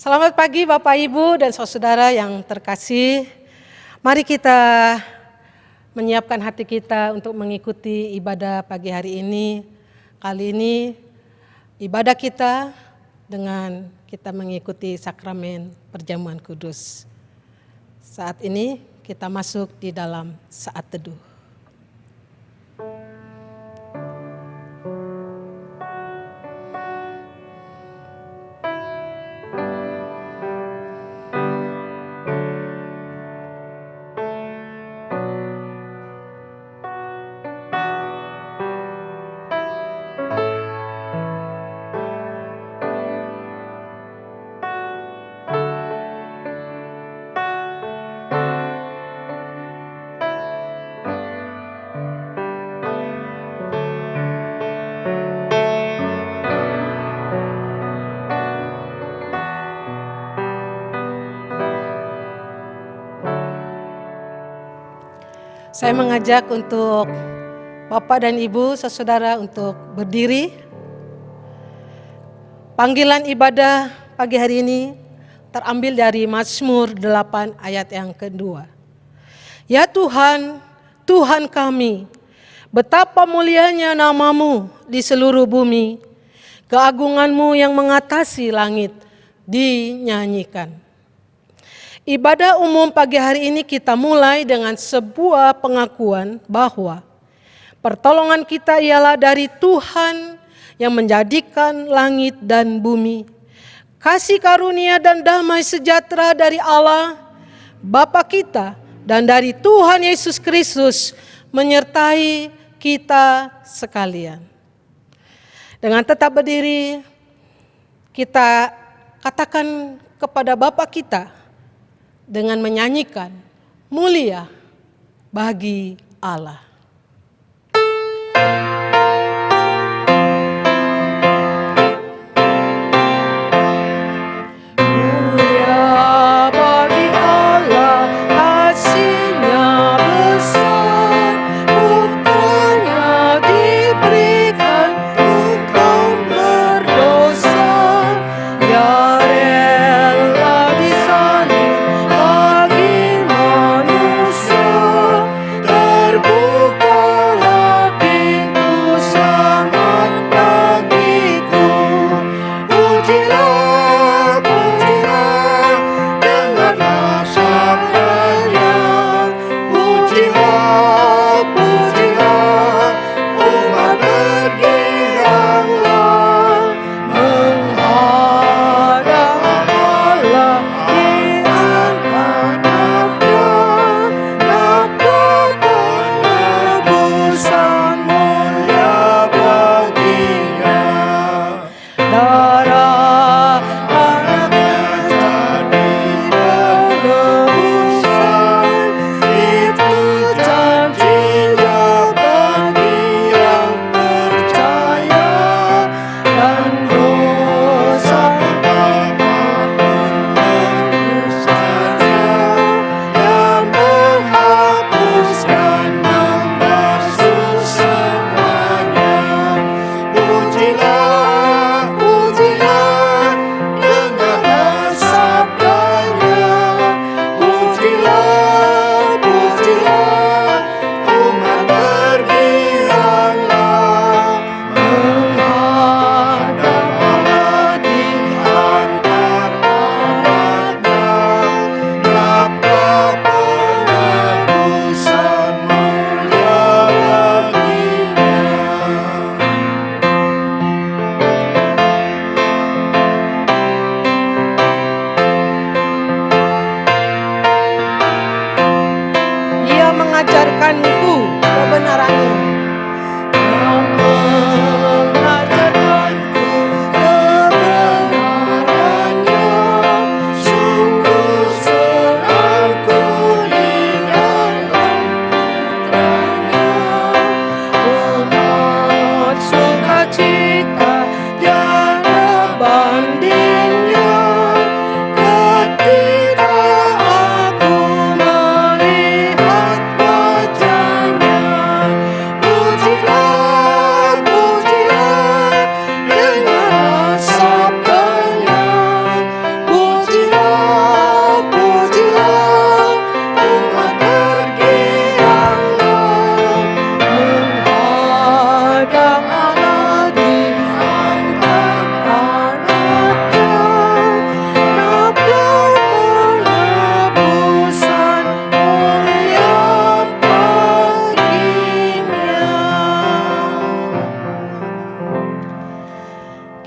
Selamat pagi Bapak Ibu dan saudara yang terkasih. Mari kita menyiapkan hati kita untuk mengikuti ibadah pagi hari ini. Kali ini ibadah kita dengan kita mengikuti sakramen perjamuan kudus. Saat ini kita masuk di dalam saat teduh. Saya mengajak untuk Bapak dan Ibu, saudara untuk berdiri. Panggilan ibadah pagi hari ini terambil dari Mazmur 8 ayat yang kedua. Ya Tuhan, Tuhan kami, betapa mulianya nama-Mu di seluruh bumi, keagungan-Mu yang mengatasi langit dinyanyikan. Ibadah umum pagi hari ini kita mulai dengan sebuah pengakuan bahwa pertolongan kita ialah dari Tuhan yang menjadikan langit dan bumi. Kasih karunia dan damai sejahtera dari Allah, Bapa kita, dan dari Tuhan Yesus Kristus menyertai kita sekalian. Dengan tetap berdiri, kita katakan kepada Bapa kita, dengan menyanyikan mulia bagi Allah. Terpuji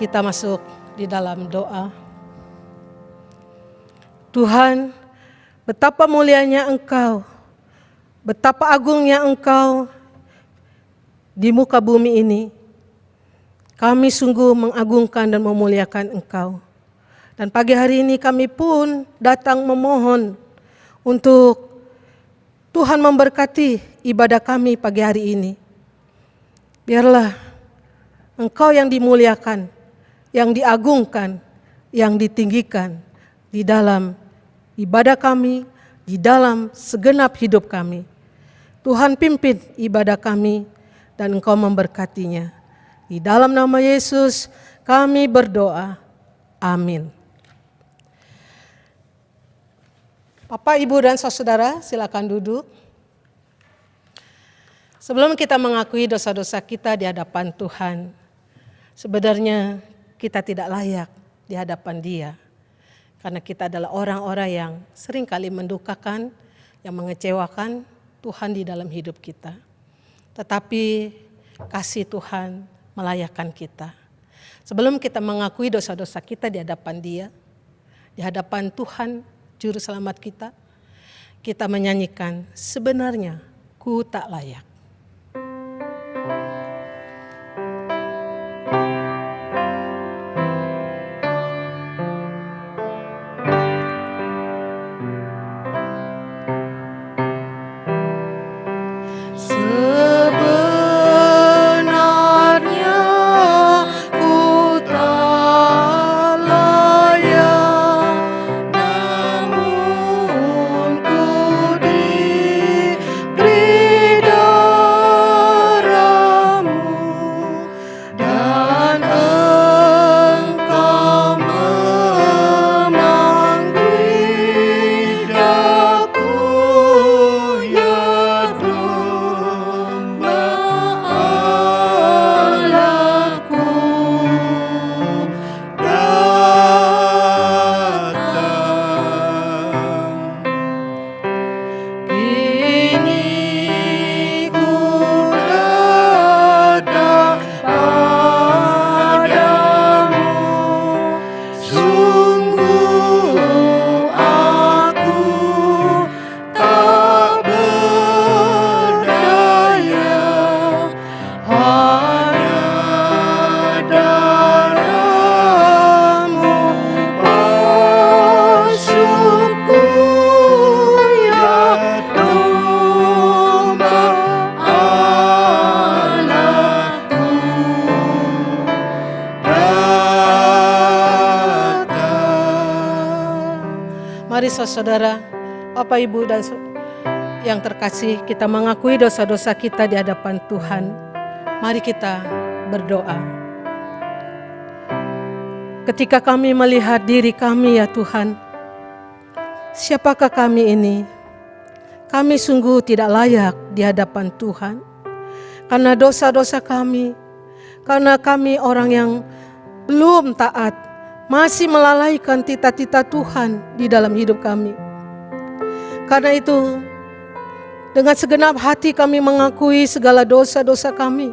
Kita masuk di dalam doa. Tuhan, betapa mulianya Engkau, betapa agungnya Engkau di muka bumi ini. Kami sungguh mengagungkan dan memuliakan Engkau. Dan pagi hari ini kami pun datang memohon untuk Tuhan memberkati ibadah kami pagi hari ini. Biarlah Engkau yang dimuliakan, yang diagungkan, yang ditinggikan di dalam ibadah kami, di dalam segenap hidup kami. Tuhan pimpin ibadah kami dan Engkau memberkatinya. Di dalam nama Yesus kami berdoa. Amin. Bapak, Ibu, dan saudara, silakan duduk. Sebelum kita mengakui dosa-dosa kita di hadapan Tuhan, sebenarnya kita tidak layak di hadapan Dia. Karena kita adalah orang-orang yang seringkali mendukakan, yang mengecewakan Tuhan di dalam hidup kita. Tetapi kasih Tuhan melayakkan kita. Sebelum kita mengakui dosa-dosa kita di hadapan Dia, di hadapan Tuhan Juru Selamat kita menyanyikan, sebenarnya ku tak layak. Mari saudara, Bapak, Ibu, dan yang terkasih, kita mengakui dosa-dosa kita di hadapan Tuhan. Mari kita berdoa. Ketika kami melihat diri kami, ya Tuhan, siapakah kami ini? Kami sungguh tidak layak di hadapan Tuhan. Karena dosa-dosa kami, karena kami orang yang belum taat, masih melalaikan cita-cita Tuhan di dalam hidup kami. Karena itu, dengan segenap hati kami mengakui segala dosa-dosa kami.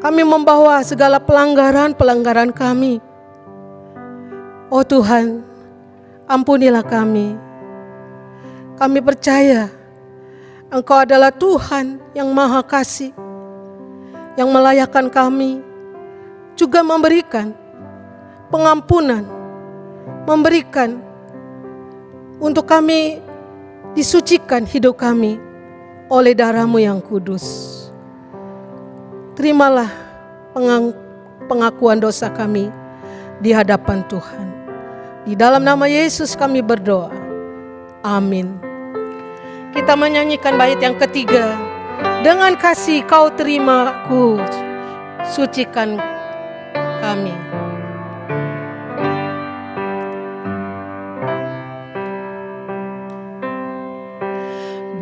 Kami membawa segala pelanggaran-pelanggaran kami. Oh Tuhan, ampunilah kami. Kami percaya Engkau adalah Tuhan yang Maha Kasih, yang melayakkan kami, juga memberikan pengampunan, memberikan untuk kami disucikan hidup kami oleh darah-Mu yang kudus. Terimalah pengakuan dosa kami di hadapan Tuhan. Di dalam nama Yesus kami berdoa. Amin. Kita menyanyikan bait yang ketiga. Dengan kasih Kau terimaku, sucikan kami.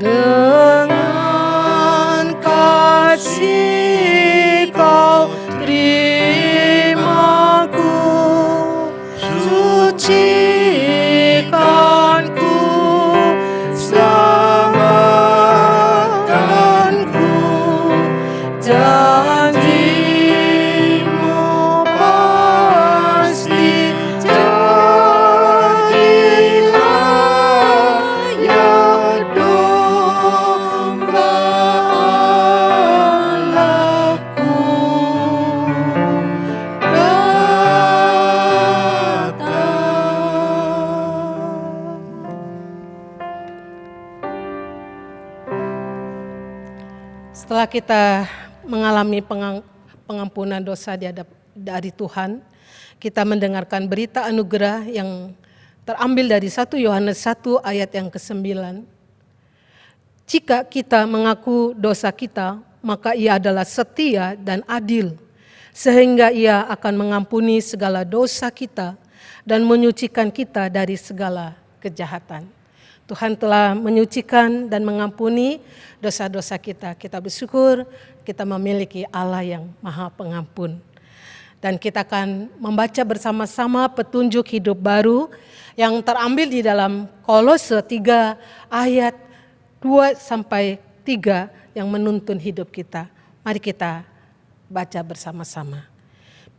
Dengan kasih Kau terimaku, sucikanku, selamatkanku, janji-Mu setelah kita mengalami pengampunan dosa dari Tuhan, kita mendengarkan berita anugerah yang terambil dari 1 Yohanes 1 ayat yang ke-9. Jika kita mengaku dosa kita, maka Ia adalah setia dan adil, sehingga Ia akan mengampuni segala dosa kita dan menyucikan kita dari segala kejahatan. Tuhan telah menyucikan dan mengampuni dosa-dosa kita. Kita bersyukur kita memiliki Allah yang Maha Pengampun. Dan kita akan membaca bersama-sama petunjuk hidup baru yang terambil di dalam Kolose 3 ayat 2-3 yang menuntun hidup kita. Mari kita baca bersama-sama.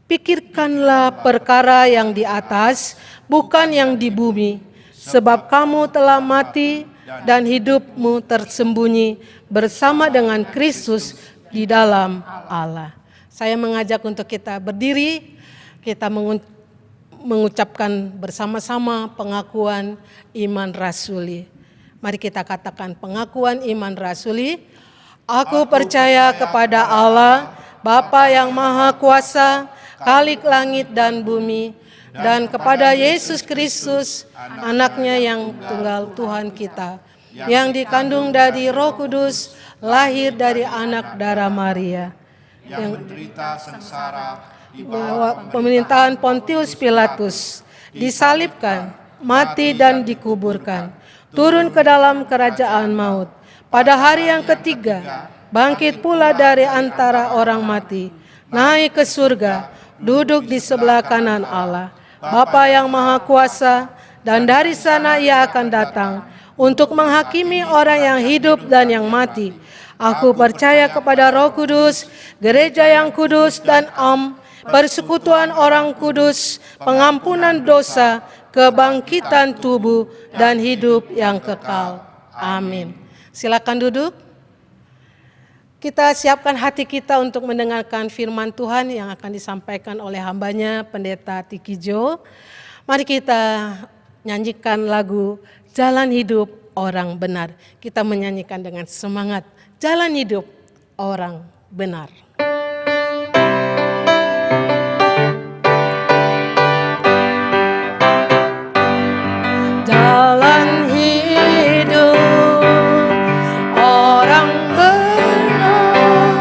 Pikirkanlah perkara yang di atas, bukan yang di bumi, sebab kamu telah mati dan hidupmu tersembunyi bersama dengan Kristus di dalam Allah. Saya mengajak untuk kita berdiri, kita mengucapkan bersama-sama pengakuan iman rasuli. Mari kita katakan pengakuan iman rasuli. Aku percaya kepada Allah, Bapa yang Maha Kuasa, Khalik langit dan bumi, dan kepada Yesus Kristus, anaknya yang tunggal Tuhan kita, yang dikandung dari Roh Kudus, lahir dari anak darah Maria, yang menderita sengsara di bawah pemerintahan Pontius Pilatus, disalibkan, mati dan dikuburkan, turun ke dalam kerajaan maut, pada hari yang ketiga, bangkit pula dari antara orang mati, naik ke surga, duduk di sebelah kanan Allah, Bapa yang Maha Kuasa, dan dari sana Ia akan datang untuk menghakimi orang yang hidup dan yang mati. Aku percaya kepada Roh Kudus, gereja yang kudus dan persekutuan orang kudus, pengampunan dosa, kebangkitan tubuh, dan hidup yang kekal. Amin. Silakan duduk. Kita siapkan hati kita untuk mendengarkan firman Tuhan yang akan disampaikan oleh hambanya Pendeta Tikijo. Mari kita nyanyikan lagu Jalan Hidup Orang Benar. Kita menyanyikan dengan semangat Jalan Hidup Orang Benar. Jalan hidup orang benar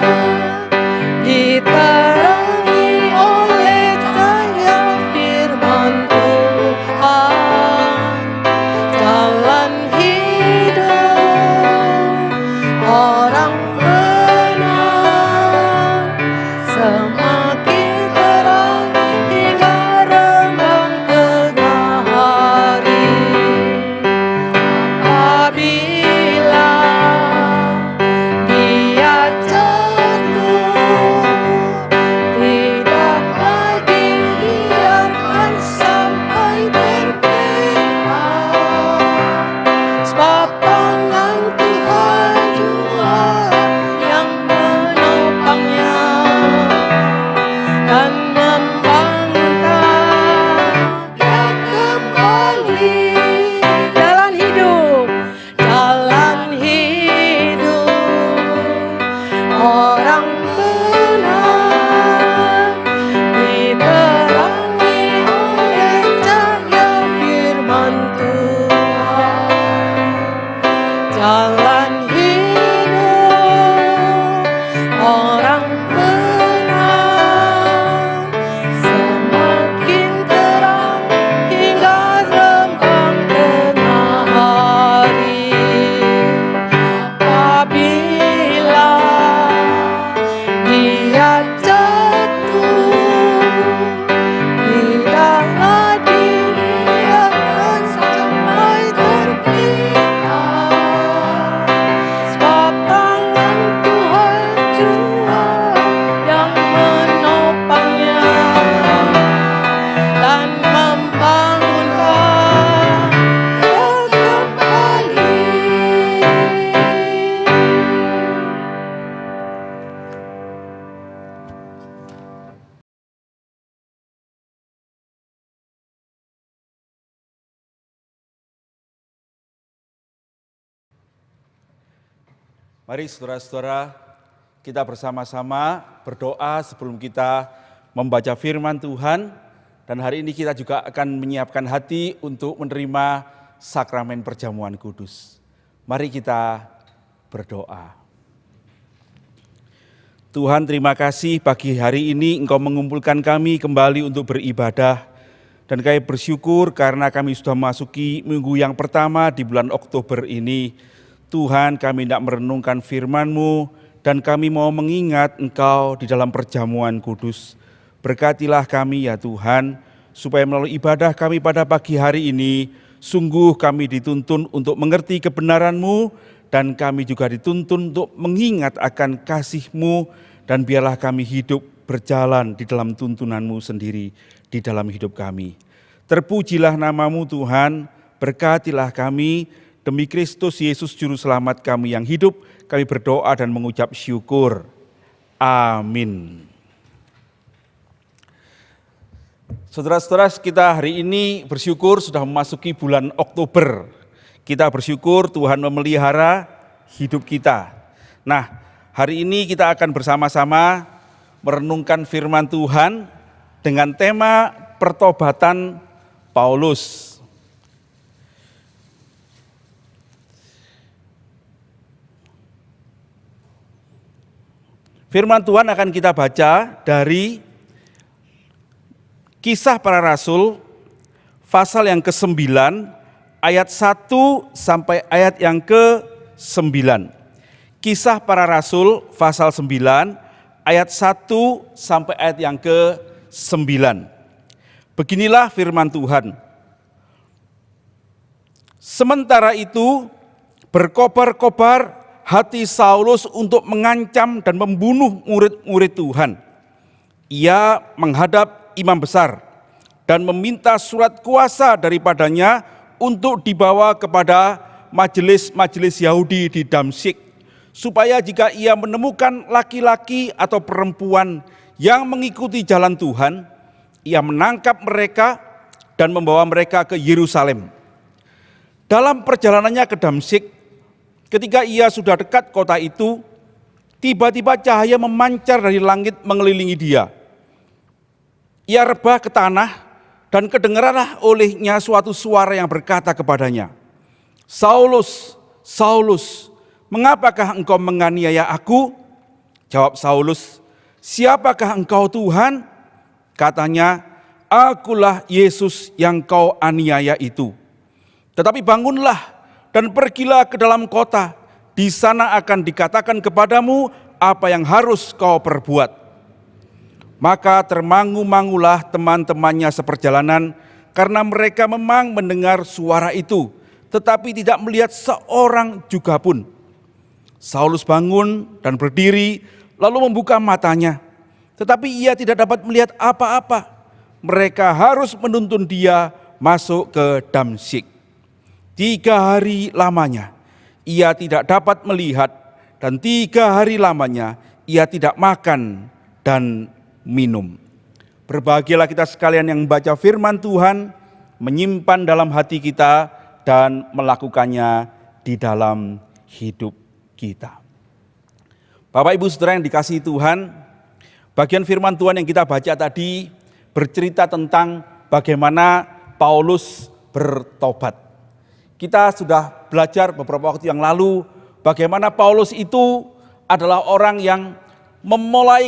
diterangi oleh cahaya firman Tuhan. Jalan hidup orang benar semakin terang hingga remang tengah hari. Apabila dia jatuh, tidak lagi biarkan sampai terpena, sebab tangan Tuhan jua yang menopangnya dan membangunkan dia kembali. Jalan hidup orang benar diterangi oleh cahaya firman Tuhan. Jalan hidup orang benar semakin terang hingga rembang tengah hari. Apabila dia jatuh, tidaklah dibiarkan sampai terpena, sebab tangan Tuhan jua yang menopangnya dan membangunkan dia kembali. Mari saudara-saudara, kita bersama-sama berdoa sebelum kita membaca firman Tuhan. Dan hari ini kita juga akan menyiapkan hati untuk menerima sakramen perjamuan kudus. Mari kita berdoa. Tuhan, terima kasih pagi hari ini Engkau mengumpulkan kami kembali untuk beribadah. Dan kami bersyukur karena kami sudah memasuki minggu yang pertama di bulan Oktober ini. Tuhan, kami hendak merenungkan firman-Mu dan kami mau mengingat Engkau di dalam perjamuan kudus. Berkatilah kami ya Tuhan, supaya melalui ibadah kami pada pagi hari ini, sungguh kami dituntun untuk mengerti kebenaran-Mu, dan kami juga dituntun untuk mengingat akan kasih-Mu, dan biarlah kami hidup berjalan di dalam tuntunan-Mu sendiri di dalam hidup kami. Terpujilah nama-Mu Tuhan, berkatilah kami, demi Kristus Yesus Juru Selamat kami yang hidup, kami berdoa dan mengucap syukur. Amin. Saudara-saudara, kita hari ini bersyukur sudah memasuki bulan Oktober. Kita bersyukur Tuhan memelihara hidup kita. Nah, hari ini kita akan bersama-sama merenungkan firman Tuhan dengan tema pertobatan Paulus. Firman Tuhan akan kita baca dari Kisah Para Rasul, pasal yang ke-9, ayat 1 sampai ayat yang ke-9. Kisah Para Rasul, pasal 9, ayat 1 sampai ayat yang ke-9. Beginilah firman Tuhan. Sementara itu, berkobar-kobar hati Saulus untuk mengancam dan membunuh murid-murid Tuhan. Ia menghadap imam besar dan meminta surat kuasa daripadanya untuk dibawa kepada majelis-majelis Yahudi di Damsyik, supaya jika ia menemukan laki-laki atau perempuan yang mengikuti jalan Tuhan, ia menangkap mereka dan membawa mereka ke Yerusalem. Dalam perjalanannya ke Damsyik, ketika ia sudah dekat kota itu, tiba-tiba cahaya memancar dari langit mengelilingi dia. Ia rebah ke tanah dan kedengaranlah olehnya suatu suara yang berkata kepadanya, "Saulus, Saulus, mengapakah engkau menganiaya aku?" Jawab Saulus, "Siapakah engkau Tuhan?" Katanya, "Akulah Yesus yang kau aniaya itu. Tetapi bangunlah dan pergilah ke dalam kota, di sana akan dikatakan kepadamu apa yang harus kau perbuat." Maka termangu-mangulah teman-temannya seperjalanan, karena mereka memang mendengar suara itu, tetapi tidak melihat seorang juga pun. Saulus bangun dan berdiri, lalu membuka matanya, tetapi ia tidak dapat melihat apa-apa. Mereka harus menuntun dia masuk ke Damsyik. 3 hari lamanya ia tidak dapat melihat, dan 3 hari lamanya ia tidak makan dan minum. Berbahagialah kita sekalian yang membaca firman Tuhan, menyimpan dalam hati kita, dan melakukannya di dalam hidup kita. Bapak Ibu Saudara yang dikasihi Tuhan, bagian firman Tuhan yang kita baca tadi bercerita tentang bagaimana Paulus bertobat. Kita sudah belajar beberapa waktu yang lalu bagaimana Paulus itu adalah orang yang memulai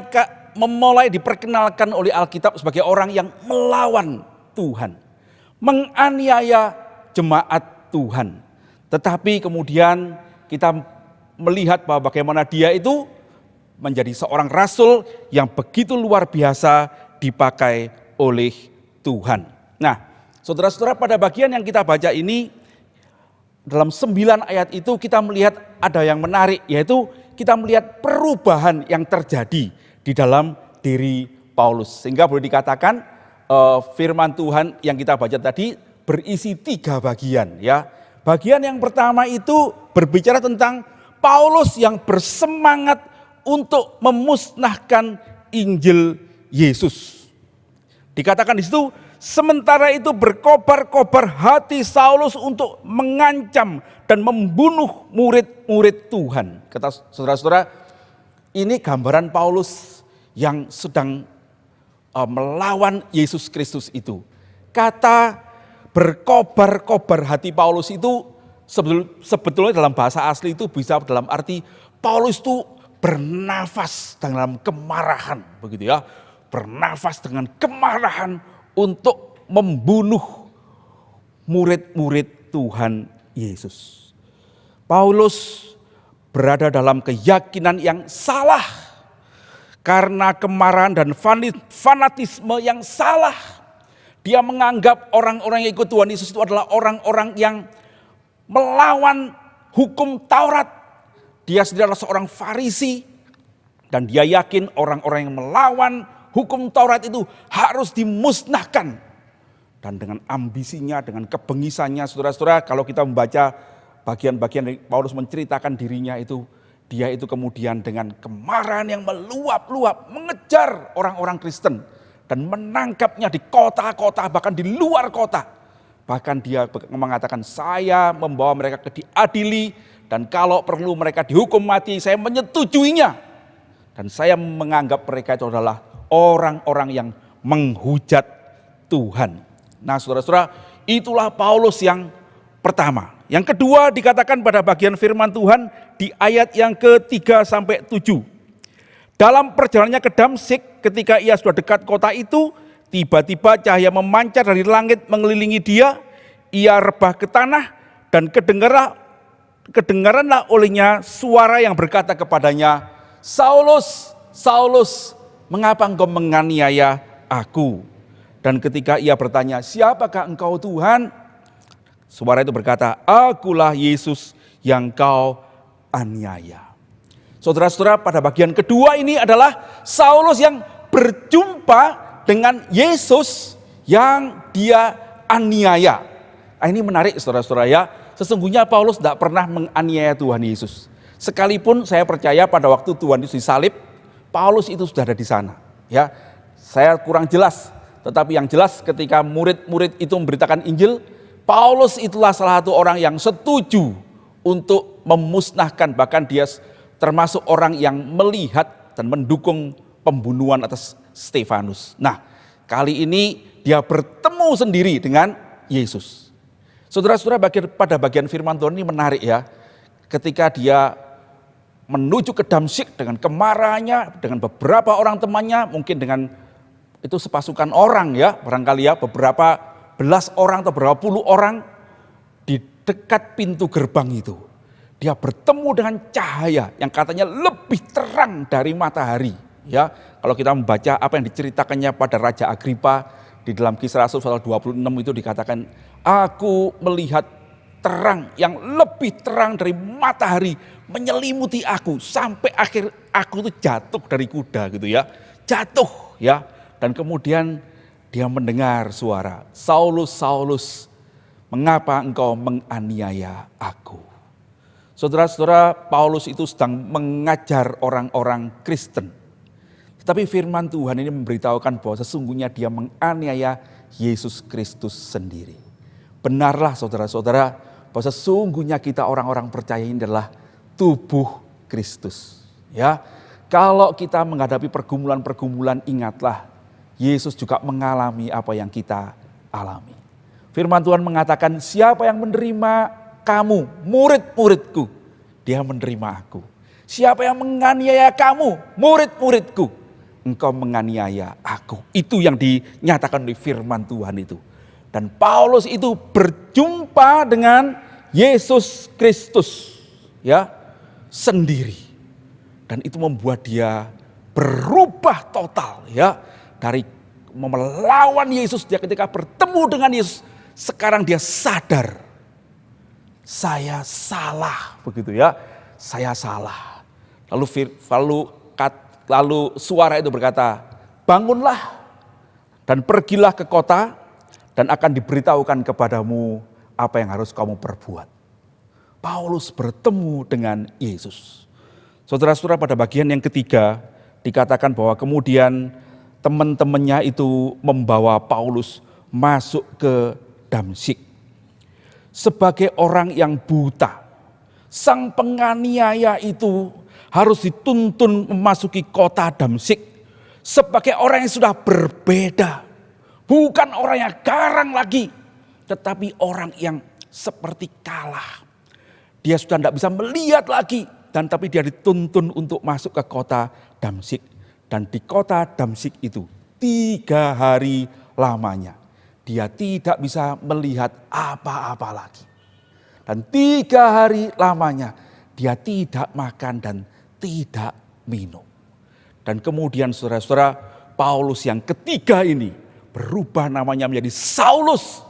diperkenalkan oleh Alkitab sebagai orang yang melawan Tuhan, menganiaya jemaat Tuhan. Tetapi kemudian kita melihat bahwa bagaimana dia itu menjadi seorang rasul yang begitu luar biasa dipakai oleh Tuhan. Nah, saudara-saudara, pada bagian yang kita baca ini, dalam 9 ayat itu kita melihat ada yang menarik, yaitu kita melihat perubahan yang terjadi di dalam diri Paulus. Sehingga boleh dikatakan firman Tuhan yang kita baca tadi berisi 3 bagian. Ya. Bagian yang pertama itu berbicara tentang Paulus yang bersemangat untuk memusnahkan Injil Yesus. Dikatakan di situ, sementara itu berkobar-kobar hati Saulus untuk mengancam dan membunuh murid-murid Tuhan. Kata saudara-saudara, Ini gambaran Paulus yang sedang melawan Yesus Kristus itu. Kata berkobar-kobar hati Paulus itu sebetulnya dalam bahasa asli itu bisa dalam arti Paulus itu bernafas dalam kemarahan, begitu ya. Bernafas dengan kemarahan untuk membunuh murid-murid Tuhan Yesus. Paulus berada dalam keyakinan yang salah karena kemarahan dan fanatisme yang salah. Dia menganggap orang-orang yang ikut Tuhan Yesus itu adalah orang-orang yang melawan hukum Taurat. Dia sendiri adalah seorang Farisi dan dia yakin orang-orang yang melawan hukum Taurat itu harus dimusnahkan. Dan dengan ambisinya, dengan kebengisannya, saudara-saudara, kalau kita membaca bagian-bagian dari Paulus menceritakan dirinya itu, dia itu kemudian dengan kemarahan yang meluap-luap mengejar orang-orang Kristen dan menangkapnya di kota-kota, bahkan di luar kota. Bahkan dia mengatakan, saya membawa mereka ke diadili dan kalau perlu mereka dihukum mati, saya menyetujuinya. Dan saya menganggap mereka itu adalah orang-orang yang menghujat Tuhan. Nah, saudara-saudara, itulah Paulus yang pertama. Yang kedua dikatakan pada bagian firman Tuhan di ayat yang ke-3 sampai 7. Dalam perjalanannya ke Damsyik, ketika ia sudah dekat kota itu, tiba-tiba cahaya memancar dari langit mengelilingi dia. Ia rebah ke tanah dan kedengaranlah olehnya suara yang berkata kepadanya, Saulus, Saulus, mengapa engkau menganiaya aku? Dan ketika ia bertanya, siapakah engkau Tuhan? Suara itu berkata, akulah Yesus yang kau aniaya. Saudara-saudara, pada bagian kedua ini adalah Saulus yang berjumpa dengan Yesus yang dia aniaya. Nah, ini menarik saudara-saudara ya. Sesungguhnya Paulus tidak pernah menganiaya Tuhan Yesus. Sekalipun saya percaya pada waktu Tuhan Yesus disalib, Paulus itu sudah ada di sana. Ya, saya kurang jelas. Tetapi yang jelas ketika murid-murid itu memberitakan Injil, Paulus itulah salah satu orang yang setuju untuk memusnahkan, bahkan dia termasuk orang yang melihat dan mendukung pembunuhan atas Stefanus. Nah, kali ini dia bertemu sendiri dengan Yesus. Saudara-saudara, pada bagian firman Tuhan ini menarik ya. Ketika dia menuju ke Damsyik dengan kemarahannya, dengan beberapa orang temannya, mungkin dengan itu sepasukan orang ya, barangkali ya, beberapa belas orang atau beberapa puluh orang di dekat pintu gerbang itu. Dia bertemu dengan cahaya yang katanya lebih terang dari matahari. Ya, kalau kita membaca apa yang diceritakannya pada Raja Agripa di dalam Kisah Rasul pasal 26 itu dikatakan, aku melihat terang yang lebih terang dari matahari menyelimuti aku sampai akhir aku itu jatuh dari kuda gitu ya, jatuh ya. Dan kemudian dia mendengar suara, Saulus, Saulus, mengapa engkau menganiaya aku? Saudara-saudara, Paulus itu sedang mengajar orang-orang Kristen. Tetapi firman Tuhan ini memberitahukan bahwa sesungguhnya dia menganiaya Yesus Kristus sendiri. Benarlah saudara-saudara, bahwa sesungguhnya kita orang-orang percaya ini adalah tubuh Kristus. Ya, kalau kita menghadapi pergumulan-pergumulan, ingatlah, Yesus juga mengalami apa yang kita alami. Firman Tuhan mengatakan, siapa yang menerima kamu, murid-muridku, dia menerima aku. Siapa yang menganiaya kamu, murid-muridku, engkau menganiaya aku. Itu yang dinyatakan di firman Tuhan itu. Dan Paulus itu berjumpa dengan Yesus Kristus ya sendiri. Dan itu membuat dia berubah total ya. Dari melawan Yesus, dia ketika bertemu dengan Yesus, sekarang dia sadar, saya salah, begitu ya, saya salah. Lalu suara itu berkata, bangunlah dan pergilah ke kota dan akan diberitahukan kepadamu apa yang harus kamu perbuat. Paulus bertemu dengan Yesus. Saudara-saudara, pada bagian yang ketiga dikatakan bahwa kemudian teman-temannya itu membawa Paulus masuk ke Damsyik. Sebagai orang yang buta, sang penganiaya itu harus dituntun memasuki kota Damsyik sebagai orang yang sudah berbeda. Bukan orang yang garang lagi, tetapi orang yang seperti kalah. Dia sudah tidak bisa melihat lagi, dan tapi dia dituntun untuk masuk ke kota Damsyik. Dan di kota Damsyik itu 3 hari lamanya dia tidak bisa melihat apa-apa lagi. Dan 3 hari lamanya dia tidak makan dan tidak minum. Dan kemudian saudara-saudara, Paulus yang ketiga ini berubah namanya menjadi Saulus.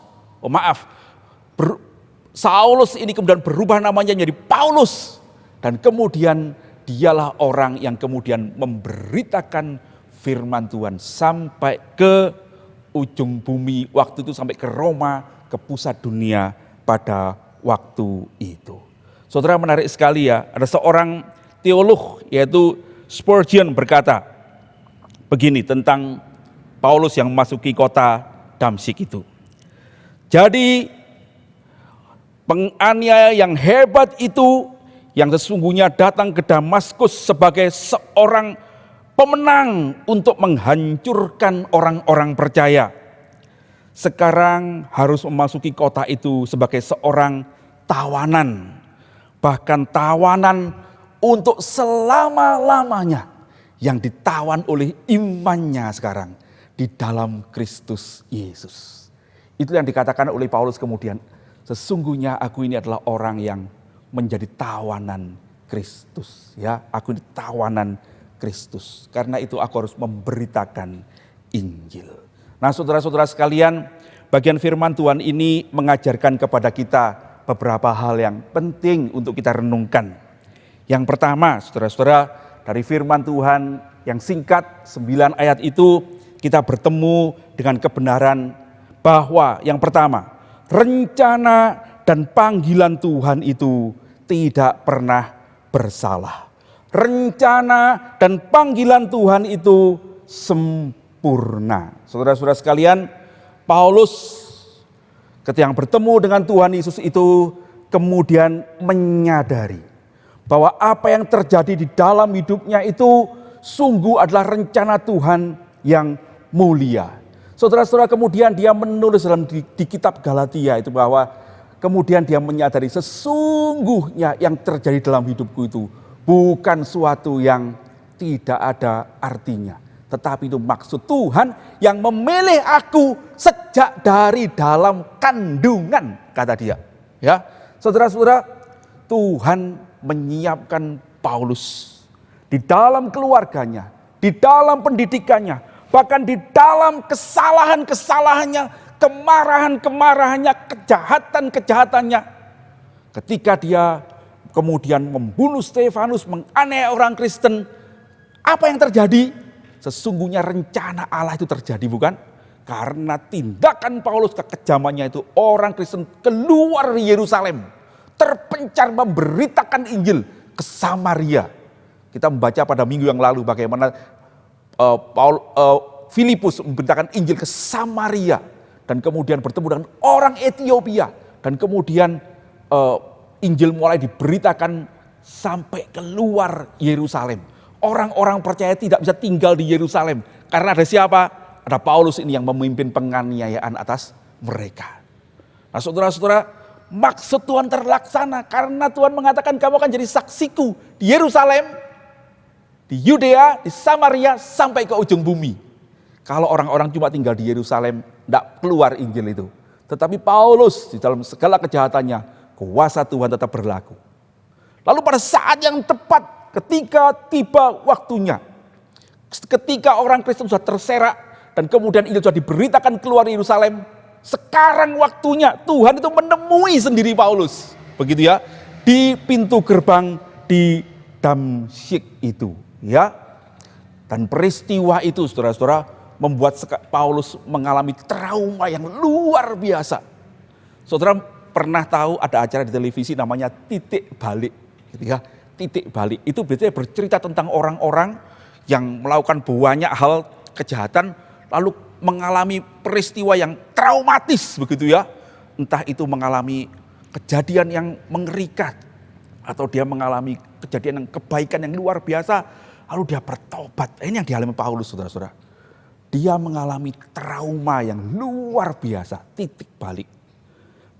Saulus ini kemudian berubah namanya menjadi Paulus. Dan kemudian dialah orang yang kemudian memberitakan firman Tuhan sampai ke ujung bumi. Waktu itu sampai ke Roma, ke pusat dunia pada waktu itu. Saudara, menarik sekali ya, ada seorang teolog yaitu Spurgeon berkata begini tentang Paulus yang memasuki kota Damsyik itu. Jadi penganiaya yang hebat itu yang sesungguhnya datang ke Damaskus sebagai seorang pemenang untuk menghancurkan orang-orang percaya. Sekarang harus memasuki kota itu sebagai seorang tawanan. Bahkan tawanan untuk selama-lamanya yang ditawan oleh imannya sekarang di dalam Kristus Yesus. Itu yang dikatakan oleh Paulus kemudian, sesungguhnya aku ini adalah orang yang menjadi tawanan Kristus. Ya, aku ini tawanan Kristus. Karena itu aku harus memberitakan Injil. Nah, saudara-saudara sekalian, bagian firman Tuhan ini mengajarkan kepada kita beberapa hal yang penting untuk kita renungkan. Yang pertama, saudara-saudara, dari firman Tuhan yang singkat 9 ayat itu kita bertemu dengan kebenaran bahwa yang pertama, rencana dan panggilan Tuhan itu tidak pernah bersalah. Rencana dan panggilan Tuhan itu sempurna. Saudara-saudara sekalian, Paulus ketika bertemu dengan Tuhan Yesus itu kemudian menyadari bahwa apa yang terjadi di dalam hidupnya itu sungguh adalah rencana Tuhan yang mulia. Saudara-saudara, kemudian dia menulis di kitab Galatia itu bahwa kemudian dia menyadari sesungguhnya yang terjadi dalam hidupku itu bukan suatu yang tidak ada artinya. Tetapi itu maksud Tuhan yang memilih aku sejak dari dalam kandungan, kata dia. Ya, saudara-saudara, Tuhan menyiapkan Paulus di dalam keluarganya, di dalam pendidikannya, bahkan di dalam kesalahan-kesalahannya, kemarahan-kemarahannya, kejahatan-kejahatannya. Ketika dia kemudian membunuh Stefanus, menganiaya orang Kristen, apa yang terjadi? Sesungguhnya rencana Allah itu terjadi, bukan? Karena tindakan Paulus, kekejamannya itu, orang Kristen keluar dari Yerusalem, terpencar memberitakan Injil ke Samaria. Kita membaca pada minggu yang lalu bagaimana Filipus memberitakan Injil ke Samaria dan kemudian bertemu dengan orang Ethiopia dan kemudian Injil mulai diberitakan sampai keluar Yerusalem. Orang-orang percaya tidak bisa tinggal di Yerusalem karena ada siapa? Ada Paulus ini yang memimpin penganiayaan atas mereka. Nah, saudara-saudara, maksud Tuhan terlaksana karena Tuhan mengatakan kamu akan jadi saksiku di Yerusalem, di Yudea, di Samaria, sampai ke ujung bumi. Kalau orang-orang cuma tinggal di Yerusalem, tidak keluar Injil itu. Tetapi Paulus di dalam segala kejahatannya, kuasa Tuhan tetap berlaku. Lalu pada saat yang tepat, ketika tiba waktunya, ketika orang Kristen sudah terserak, dan kemudian Injil sudah diberitakan keluar Yerusalem, sekarang waktunya Tuhan itu menemui sendiri Paulus. Begitu ya, di pintu gerbang di Damsyik itu. Ya, dan peristiwa itu saudara-saudara membuat Paulus mengalami trauma yang luar biasa. Saudara pernah tahu ada acara di televisi namanya Titik Balik, gitu ya. Titik Balik itu biasanya bercerita tentang orang-orang yang melakukan banyak hal kejahatan lalu mengalami peristiwa yang traumatis, begitu ya. Entah itu mengalami kejadian yang mengerikan atau dia mengalami kejadian yang kebaikan yang luar biasa, lalu dia bertobat. Ini yang dialami Paulus, saudara-saudara. Dia mengalami trauma yang luar biasa, titik balik.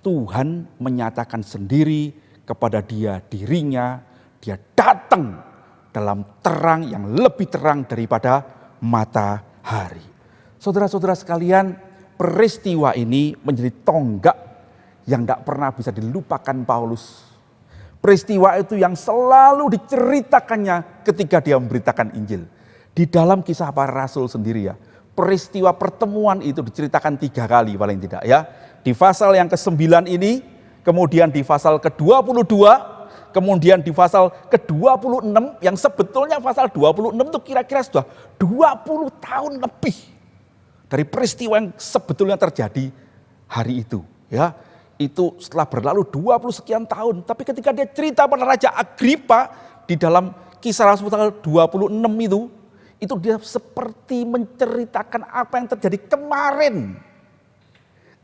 Tuhan menyatakan sendiri kepada dirinya, dia datang dalam terang yang lebih terang daripada matahari. Saudara-saudara sekalian, peristiwa ini menjadi tonggak yang tidak pernah bisa dilupakan Paulus. Peristiwa itu yang selalu diceritakannya ketika dia memberitakan Injil. Di dalam Kisah Para Rasul sendiri ya, peristiwa pertemuan itu diceritakan 3 kali paling tidak ya. Di pasal yang ke-9 ini, kemudian di pasal ke-22, kemudian di pasal ke-26 yang sebetulnya pasal 26 itu kira-kira sudah 20 tahun lebih dari peristiwa yang sebetulnya terjadi hari itu ya. Itu setelah berlalu 20 sekian tahun. Tapi ketika dia cerita pada Raja Agripa di dalam Kisah Rasul pasal 26 itu dia seperti menceritakan apa yang terjadi kemarin.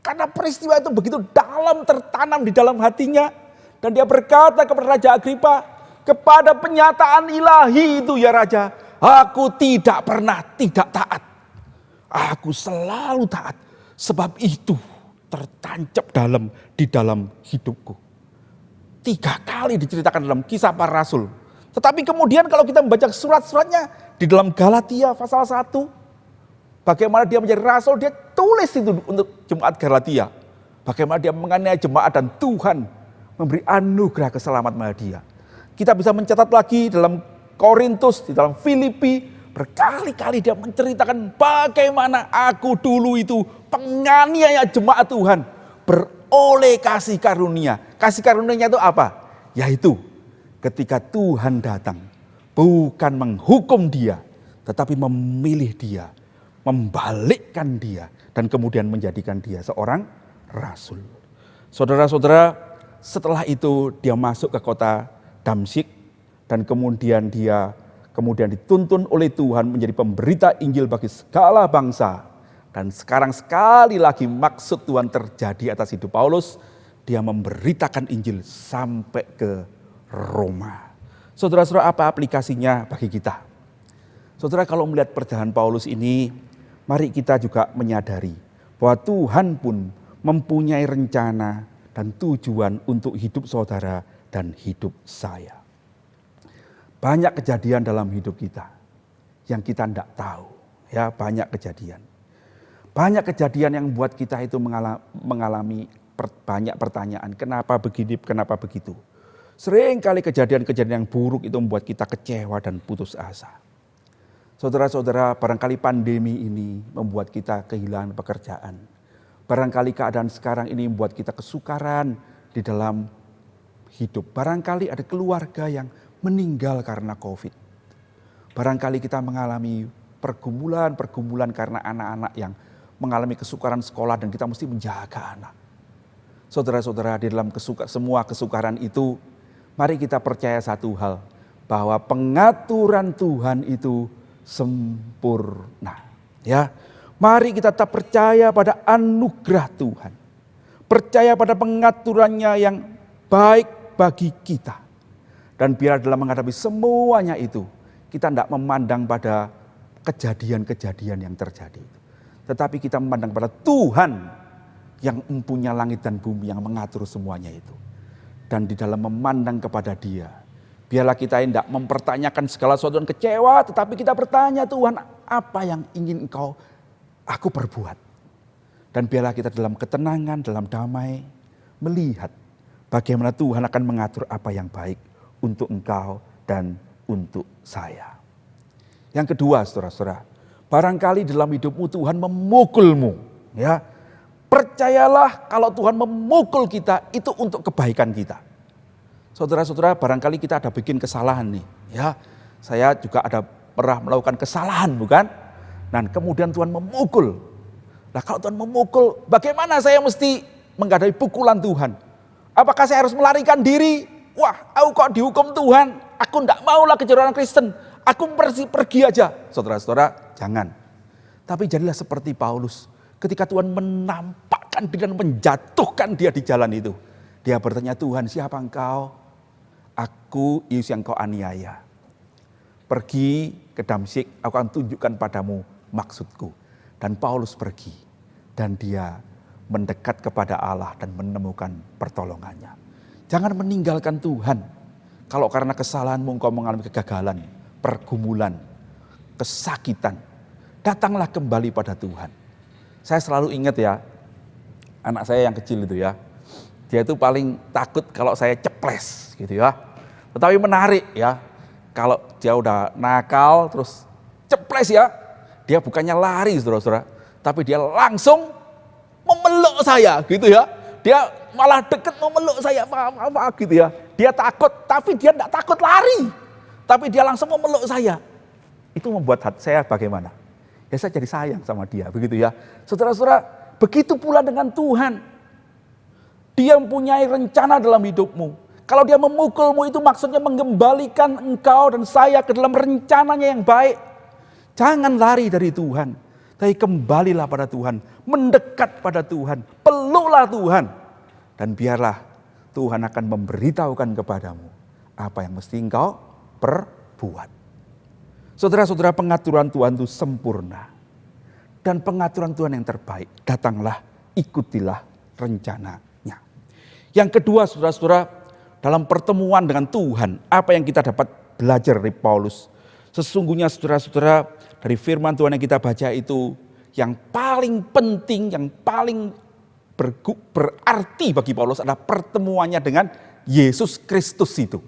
Karena peristiwa itu begitu dalam tertanam di dalam hatinya. Dan dia berkata kepada Raja Agripa, kepada penyataan ilahi itu ya Raja, aku tidak pernah tidak taat. Aku selalu taat. Sebab itu tertancap di dalam hidupku. 3 kali diceritakan dalam Kisah Para Rasul. Tetapi kemudian kalau kita membaca surat-suratnya di dalam Galatia pasal 1, bagaimana dia menjadi rasul, dia tulis itu untuk jemaat Galatia. Bagaimana dia menganiaya jemaat dan Tuhan memberi anugerah keselamatan pada dia. Kita bisa mencatat lagi dalam Korintus, di dalam Filipi, berkali-kali dia menceritakan bagaimana aku dulu itu penganiaya jemaat Tuhan beroleh kasih karunia. Kasih karunia itu apa? Yaitu ketika Tuhan datang bukan menghukum dia, tetapi memilih dia, membalikkan dia, dan kemudian menjadikan dia seorang rasul. Saudara-saudara, setelah itu dia masuk ke kota Damsyik dan kemudian dia dituntun oleh Tuhan menjadi pemberita Injil bagi segala bangsa. Dan sekarang sekali lagi maksud Tuhan terjadi atas hidup Paulus. Dia memberitakan Injil sampai ke Roma. Saudara-saudara, apa aplikasinya bagi kita? Saudara, kalau melihat perjalanan Paulus ini, mari kita juga menyadari bahwa Tuhan pun mempunyai rencana dan tujuan untuk hidup saudara dan hidup saya. Banyak kejadian dalam hidup kita yang kita tidak tahu. Ya, banyak kejadian. Banyak kejadian yang membuat kita itu mengalami banyak pertanyaan. Kenapa begini, kenapa begitu. Sering kali kejadian-kejadian yang buruk itu membuat kita kecewa dan putus asa. Saudara-saudara, barangkali pandemi ini membuat kita kehilangan pekerjaan. Barangkali keadaan sekarang ini membuat kita kesukaran di dalam hidup. Barangkali ada keluarga yang meninggal karena COVID. Barangkali kita mengalami pergumulan karena anak-anak yang mengalami kesukaran sekolah dan kita mesti menjaga anak. Saudara-saudara, di dalam semua kesukaran itu, mari kita percaya satu hal, bahwa pengaturan Tuhan itu sempurna. Ya, mari kita tetap percaya pada anugerah Tuhan. Percaya pada pengaturannya yang baik bagi kita. Dan biar dalam menghadapi semuanya itu, kita tidak memandang pada kejadian-kejadian yang terjadi. Tetapi kita memandang pada Tuhan yang mempunyai langit dan bumi yang mengatur semuanya itu. Dan di dalam memandang kepada Dia, biarlah kita tidak mempertanyakan segala sesuatu yang kecewa, tetapi kita bertanya, Tuhan, apa yang ingin aku perbuat? Dan biarlah kita dalam ketenangan, dalam damai, melihat bagaimana Tuhan akan mengatur apa yang baik untuk engkau dan untuk saya. Yang kedua, saudara-saudara, barangkali dalam hidupmu Tuhan memukulmu. Ya, percayalah kalau Tuhan memukul kita itu untuk kebaikan kita. Saudara-saudara, barangkali kita ada bikin kesalahan nih. Ya, saya juga ada pernah melakukan kesalahan, bukan? Dan kemudian Tuhan memukul. Nah, kalau Tuhan memukul, bagaimana saya mesti menghadapi pukulan Tuhan? Apakah saya harus melarikan diri? Wah, aku kok dihukum Tuhan? Aku tidak maulah kejar orang Kristen. Aku pergi aja. Saudara-saudara, jangan. Tapi jadilah seperti Paulus. Ketika Tuhan menampakkan diri dan menjatuhkan dia di jalan itu. Dia bertanya, Tuhan, siapa engkau? Aku Yesus yang kau aniaya. Pergi ke Damsyik, aku akan tunjukkan padamu maksudku. Dan Paulus pergi dan dia mendekat kepada Allah dan menemukan pertolongannya. Jangan meninggalkan Tuhan. Kalau karena kesalahanmu engkau mengalami kegagalan, pergumulan, kesakitan, datanglah kembali pada Tuhan. Saya selalu ingat ya, anak saya yang kecil itu ya, dia itu paling takut kalau saya ceples gitu ya. Tetapi menarik ya, kalau dia udah nakal terus ceples ya, dia bukannya lari saudara-saudara, tapi dia langsung memeluk saya gitu ya. Dia malah deket memeluk saya, apa gitu ya. Dia takut, tapi dia tidak takut lari. Tapi dia langsung memeluk saya. Itu membuat hati saya bagaimana? Ya saya jadi sayang sama dia, begitu ya. Saudara-saudara, begitu pula dengan Tuhan. Dia mempunyai rencana dalam hidupmu. Kalau dia memukulmu itu maksudnya mengembalikan engkau dan saya ke dalam rencananya yang baik. Jangan lari dari Tuhan. Tapi kembalilah pada Tuhan. Mendekat pada Tuhan. Peluklah Tuhan. Dan biarlah Tuhan akan memberitahukan kepadamu apa yang mesti engkau perbuat. Saudara-saudara, pengaturan Tuhan itu sempurna. Dan pengaturan Tuhan yang terbaik. Datanglah, ikutilah rencananya. Yang kedua, saudara-saudara, dalam pertemuan dengan Tuhan, apa yang kita dapat belajar dari Paulus? Sesungguhnya saudara-saudara, dari firman Tuhan yang kita baca itu, yang paling penting, yang paling berarti bagi Paulus adalah pertemuannya dengan Yesus Kristus itu.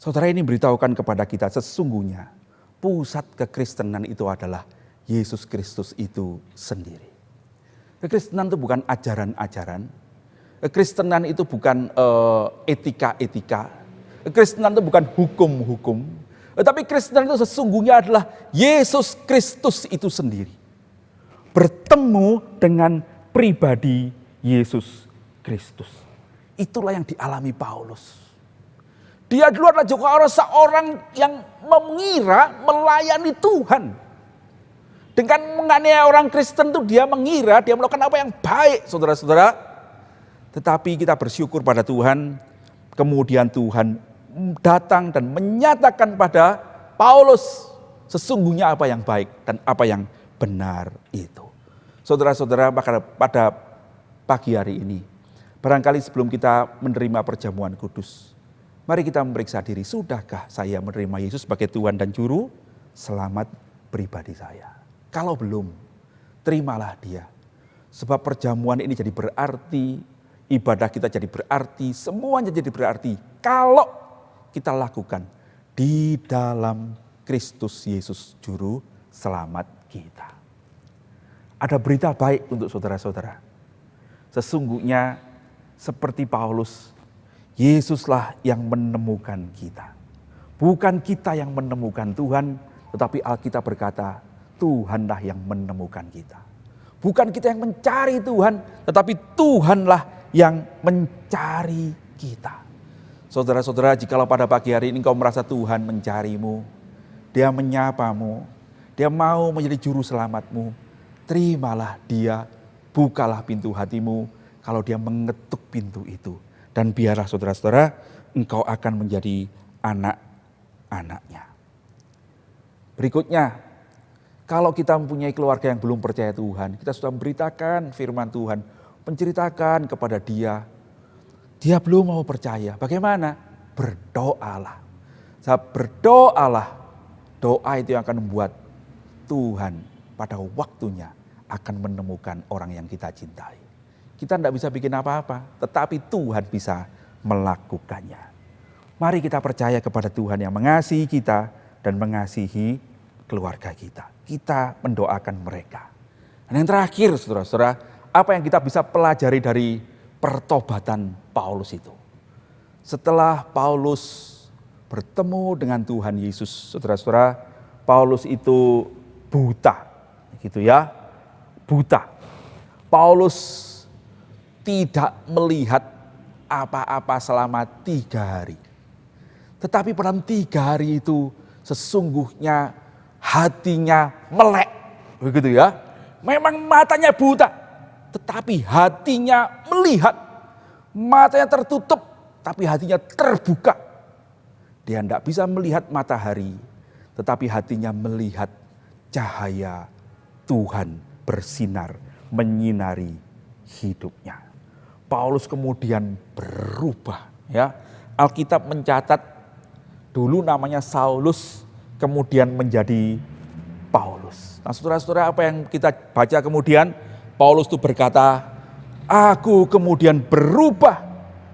Saudara, ini beritahukan kepada kita sesungguhnya pusat kekristenan itu adalah Yesus Kristus itu sendiri. Kekristenan itu bukan ajaran-ajaran. Kekristenan itu bukan etika-etika. Kekristenan itu bukan hukum-hukum. Tetapi Kristen itu sesungguhnya adalah Yesus Kristus itu sendiri. Bertemu dengan pribadi Yesus Kristus. Itulah yang dialami Paulus. Dia dulu adalah juga seorang yang mengira melayani Tuhan. Dengan menganiaya orang Kristen itu dia mengira dia melakukan apa yang baik, saudara-saudara. Tetapi kita bersyukur pada Tuhan, kemudian Tuhan datang dan menyatakan pada Paulus sesungguhnya apa yang baik dan apa yang benar itu. Saudara-saudara, pada pagi hari ini, barangkali sebelum kita menerima perjamuan kudus, mari kita memeriksa diri, sudahkah saya menerima Yesus sebagai Tuhan dan Juru Selamat pribadi saya? Kalau belum, terimalah dia. Sebab perjamuan ini jadi berarti, ibadah kita jadi berarti, semuanya jadi berarti kalau kita lakukan di dalam Kristus Yesus Juru Selamat kita. Ada berita baik untuk saudara-saudara. Sesungguhnya seperti Paulus, Yesuslah yang menemukan kita. Bukan kita yang menemukan Tuhan, tetapi Alkitab berkata, Tuhanlah yang menemukan kita. Bukan kita yang mencari Tuhan, tetapi Tuhanlah yang mencari kita. Saudara-saudara, jikalau pada pagi hari ini kau merasa Tuhan mencarimu, Dia menyapamu, Dia mau menjadi juru selamatmu, terimalah Dia, bukalah pintu hatimu kalau Dia mengetuk pintu itu. Dan biarlah saudara-saudara, engkau akan menjadi anak-anaknya. Berikutnya, kalau kita mempunyai keluarga yang belum percaya Tuhan, kita sudah memberitakan firman Tuhan, menceritakan kepada dia, dia belum mau percaya. Bagaimana? Berdoalah. Saat berdoalah, doa itu yang akan membuat Tuhan pada waktunya akan menemukan orang yang kita cintai. Kita tidak bisa bikin apa-apa, tetapi Tuhan bisa melakukannya. Mari kita percaya kepada Tuhan yang mengasihi kita dan mengasihi keluarga kita. Kita mendoakan mereka. Dan yang terakhir, saudara-saudara, apa yang kita bisa pelajari dari pertobatan Paulus itu? Setelah Paulus bertemu dengan Tuhan Yesus, saudara-saudara, Paulus itu buta, gitu ya, buta. Paulus tidak melihat apa-apa selama 3 hari. Tetapi pada 3 hari itu sesungguhnya hatinya melek, begitu ya. Memang matanya buta, tetapi hatinya melihat. Matanya tertutup, tapi hatinya terbuka. Dia tidak bisa melihat matahari, tetapi hatinya melihat cahaya Tuhan bersinar, menyinari hidupnya. Paulus kemudian berubah. Ya, Alkitab mencatat dulu namanya Saulus, kemudian menjadi Paulus. Nah saudara-saudara, apa yang kita baca kemudian? Paulus itu berkata, aku kemudian berubah.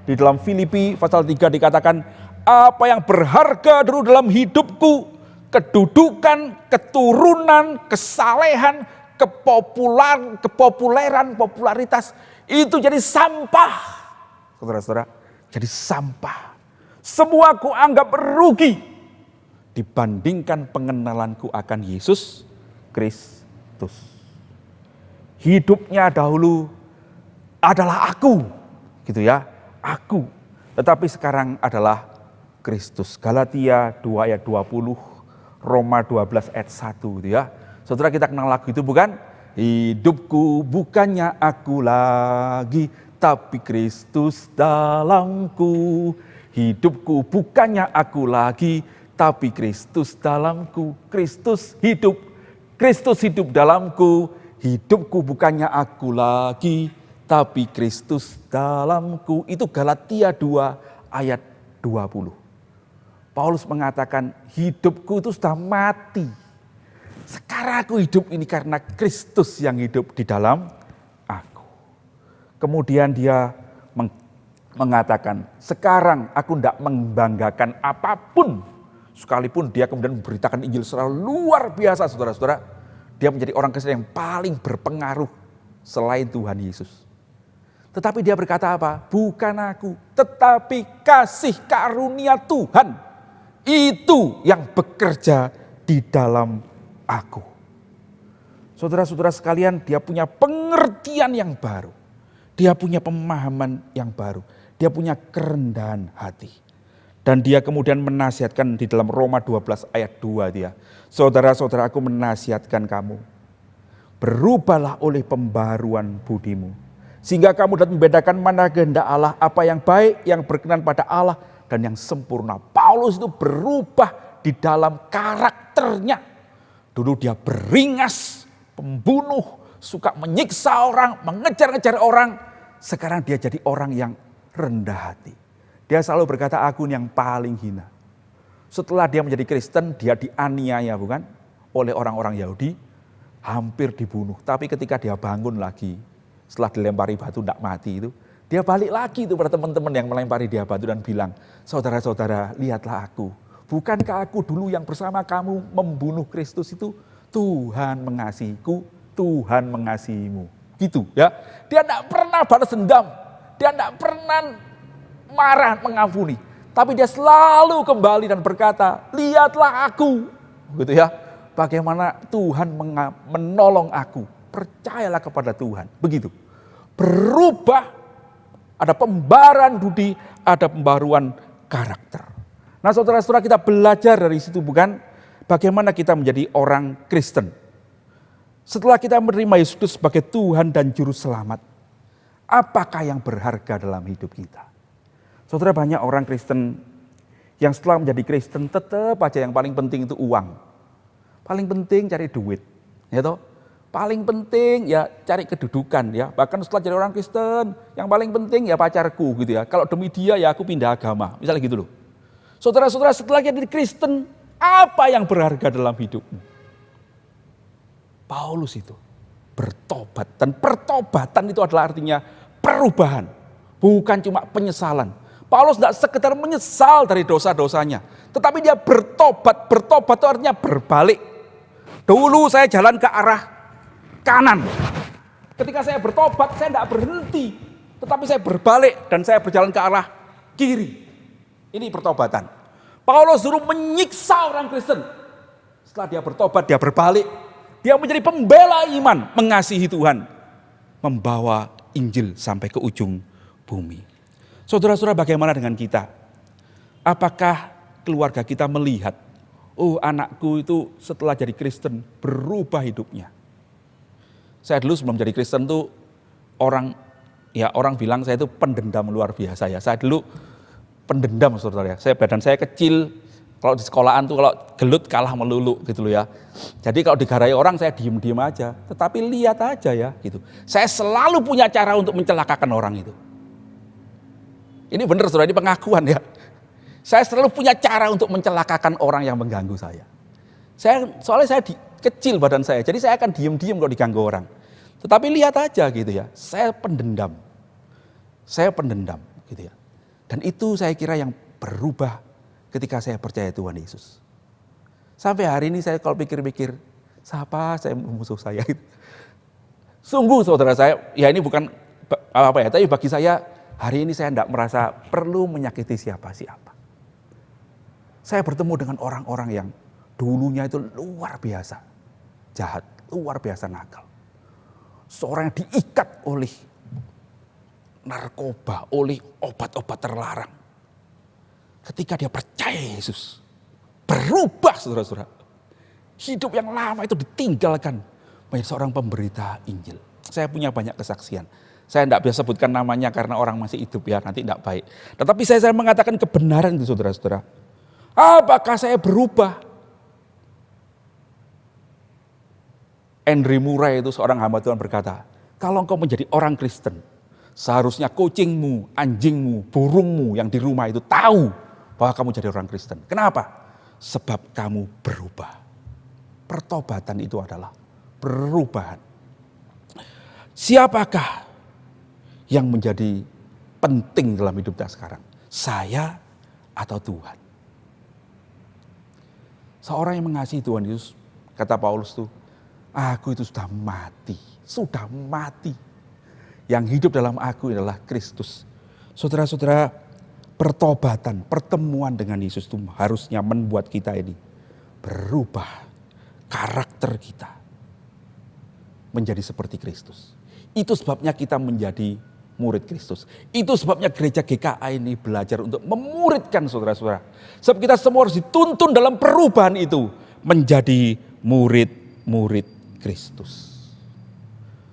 Di dalam Filipi pasal 3 dikatakan, apa yang berharga dulu dalam hidupku, kedudukan, keturunan, kesalehan, kepopuleran, popularitas, itu jadi sampah. Saudara-saudara, jadi sampah. Semua ku anggap rugi dibandingkan pengenalanku akan Yesus Kristus. Hidupnya dahulu adalah aku, gitu ya, aku. Tetapi sekarang adalah Kristus. Galatia 2 ayat 20, Roma 12 ayat 1, gitu ya. Saudara, kita kenal lagu itu bukan? Hidupku bukannya aku lagi, tapi Kristus dalamku. Hidupku bukannya aku lagi, tapi Kristus dalamku. Kristus hidup dalamku. Hidupku bukannya aku lagi, tapi Kristus dalamku. Itu Galatia 2 ayat 20. Paulus mengatakan hidupku itu sudah mati. Sekarang aku hidup ini karena Kristus yang hidup di dalam aku. Kemudian dia mengatakan, sekarang aku tidak membanggakan apapun. Sekalipun dia kemudian memberitakan Injil secara luar biasa, saudara-saudara. Dia menjadi orang Kristen yang paling berpengaruh selain Tuhan Yesus. Tetapi dia berkata apa? Bukan aku, tetapi kasih karunia Tuhan. Itu yang bekerja di dalam aku. Saudara-saudara sekalian, dia punya pengertian yang baru. Dia punya pemahaman yang baru. Dia punya kerendahan hati. Dan dia kemudian menasihatkan di dalam Roma 12 ayat 2 dia. Saudara-saudara, aku menasihatkan kamu. Berubahlah oleh pembaruan budimu. Sehingga kamu dapat membedakan mana kehendak Allah, apa yang baik, yang berkenan pada Allah, dan yang sempurna. Paulus itu berubah di dalam karakternya. Dulu dia beringas, pembunuh, suka menyiksa orang, mengejar-ngejar orang. Sekarang dia jadi orang yang rendah hati. Dia selalu berkata, aku yang paling hina. Setelah dia menjadi Kristen, dia dianiaya bukan? Oleh orang-orang Yahudi, hampir dibunuh. Tapi ketika dia bangun lagi, setelah dilempari batu tidak mati itu, dia balik lagi itu pada teman-teman yang melempari dia batu dan bilang, saudara-saudara, lihatlah aku. Bukankah aku dulu yang bersama kamu membunuh Kristus itu? Tuhan mengasihiku, Tuhan mengasihimu. Gitu ya. Dia tidak pernah balas dendam. Dia tidak pernah marah mengampuni. Tapi dia selalu kembali dan berkata, lihatlah aku. Gitu ya. Bagaimana Tuhan menolong aku. Percayalah kepada Tuhan. Begitu. Berubah. Ada pembaruan budi, ada pembaruan karakter. Nah saudara-saudara, kita belajar dari situ bukan? Bagaimana kita menjadi orang Kristen. Setelah kita menerima Yesus sebagai Tuhan dan Juru Selamat. Apakah yang berharga dalam hidup kita? Saudara, banyak orang Kristen yang setelah menjadi Kristen tetap aja yang paling penting itu uang. Paling penting cari duit. Ya toh? Paling penting ya cari kedudukan ya. Bahkan setelah jadi orang Kristen, yang paling penting ya pacarku gitu ya. Kalau demi dia ya aku pindah agama. Misalnya gitu loh. Saudara-saudara, setelah jadi Kristen, apa yang berharga dalam hidupmu? Paulus itu bertobat. Dan pertobatan itu adalah artinya perubahan. Bukan cuma penyesalan. Paulus tidak sekedar menyesal dari dosa-dosanya. Tetapi dia bertobat. Bertobat itu artinya berbalik. Dulu saya jalan ke arah kanan. Ketika saya bertobat, saya tidak berhenti. Tetapi saya berbalik dan saya berjalan ke arah kiri. Ini pertobatan. Paulus dulu menyiksa orang Kristen. Setelah dia bertobat, dia berbalik. Dia menjadi pembela iman, mengasihi Tuhan. Membawa Injil sampai ke ujung bumi. Saudara-saudara, bagaimana dengan kita? Apakah keluarga kita melihat, oh anakku itu setelah jadi Kristen berubah hidupnya? Saya dulu sebelum jadi Kristen tuh orang bilang saya itu pendendam luar biasa ya. Saya dulu pendendam saudara ya. Badan saya kecil, kalau di sekolahan tuh kalau gelut kalah melulu gitu loh ya. Jadi kalau digarai orang saya diem-diem aja, tetapi lihat aja ya gitu. Saya selalu punya cara untuk mencelakakan orang itu. Ini benar saudara, ini pengakuan ya. Saya selalu punya cara untuk mencelakakan orang yang mengganggu saya. Soalnya saya kecil badan saya, jadi saya akan diem-diem kalau diganggu orang. Tetapi lihat aja gitu ya, saya pendendam gitu ya. Dan itu saya kira yang berubah ketika saya percaya Tuhan Yesus. Sampai hari ini saya kalau pikir-pikir, siapa saya musuh saya itu. Sungguh saudara saya, ya ini bukan apa ya, tapi bagi saya hari ini saya tidak merasa perlu menyakiti siapa-siapa. Saya bertemu dengan orang-orang yang dulunya itu luar biasa jahat, luar biasa nakal. Seorang yang diikat oleh narkoba, oleh obat-obat terlarang. Ketika dia percaya Yesus, berubah saudara-saudara. Hidup yang lama itu ditinggalkan menjadi seorang pemberita Injil. Saya punya banyak kesaksian. Saya tidak bisa sebutkan namanya karena orang masih hidup ya, nanti tidak baik. Tetapi saya mengatakan kebenaran itu saudara-saudara. Apakah saya berubah? Henry Murray itu seorang hamba Tuhan berkata, kalau engkau menjadi orang Kristen, seharusnya kucingmu, anjingmu, burungmu yang di rumah itu tahu bahwa kamu jadi orang Kristen. Kenapa? Sebab kamu berubah. Pertobatan itu adalah perubahan. Siapakah yang menjadi penting dalam hidup kita sekarang? Saya atau Tuhan? Seorang yang mengasihi Tuhan Yesus, kata Paulus tuh, aku itu sudah mati. Yang hidup dalam aku adalah Kristus. Saudara-saudara, pertobatan, pertemuan dengan Yesus itu harusnya membuat kita ini berubah karakter kita menjadi seperti Kristus. Itu sebabnya kita menjadi murid Kristus. Itu sebabnya gereja GKA ini belajar untuk memuridkan saudara-saudara. Sebab kita semua harus dituntun dalam perubahan itu menjadi murid-murid Kristus.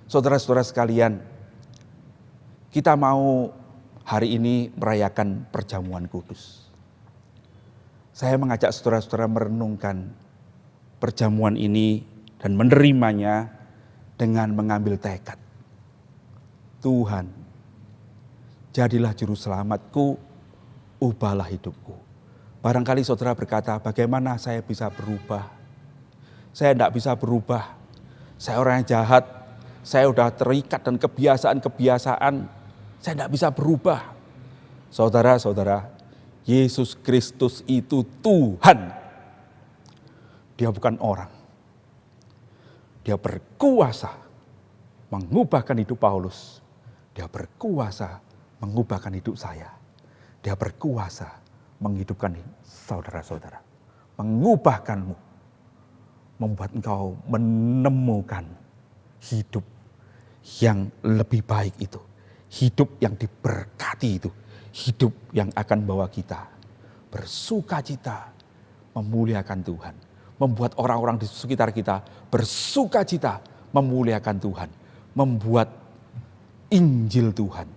Saudara-saudara sekalian, kita mau hari ini merayakan perjamuan kudus. Saya mengajak saudara-saudara merenungkan perjamuan ini dan menerimanya dengan mengambil tekad. Tuhan, jadilah juru selamatku, ubahlah hidupku. Barangkali saudara berkata, bagaimana saya bisa berubah? Saya tidak bisa berubah. Saya orang yang jahat. Saya sudah terikat dan kebiasaan-kebiasaan. Saya tidak bisa berubah. Saudara-saudara, Yesus Kristus itu Tuhan. Dia bukan orang. Dia berkuasa mengubahkan hidup Paulus. Dia berkuasa mengubahkan hidup saya. Dia berkuasa menghidupkan saudara-saudara. Mengubahkanmu. Membuat engkau menemukan hidup yang lebih baik itu. Hidup yang diberkati itu. Hidup yang akan bawa kita bersukacita memuliakan Tuhan. Membuat orang-orang di sekitar kita bersukacita memuliakan Tuhan. Membuat Injil Tuhan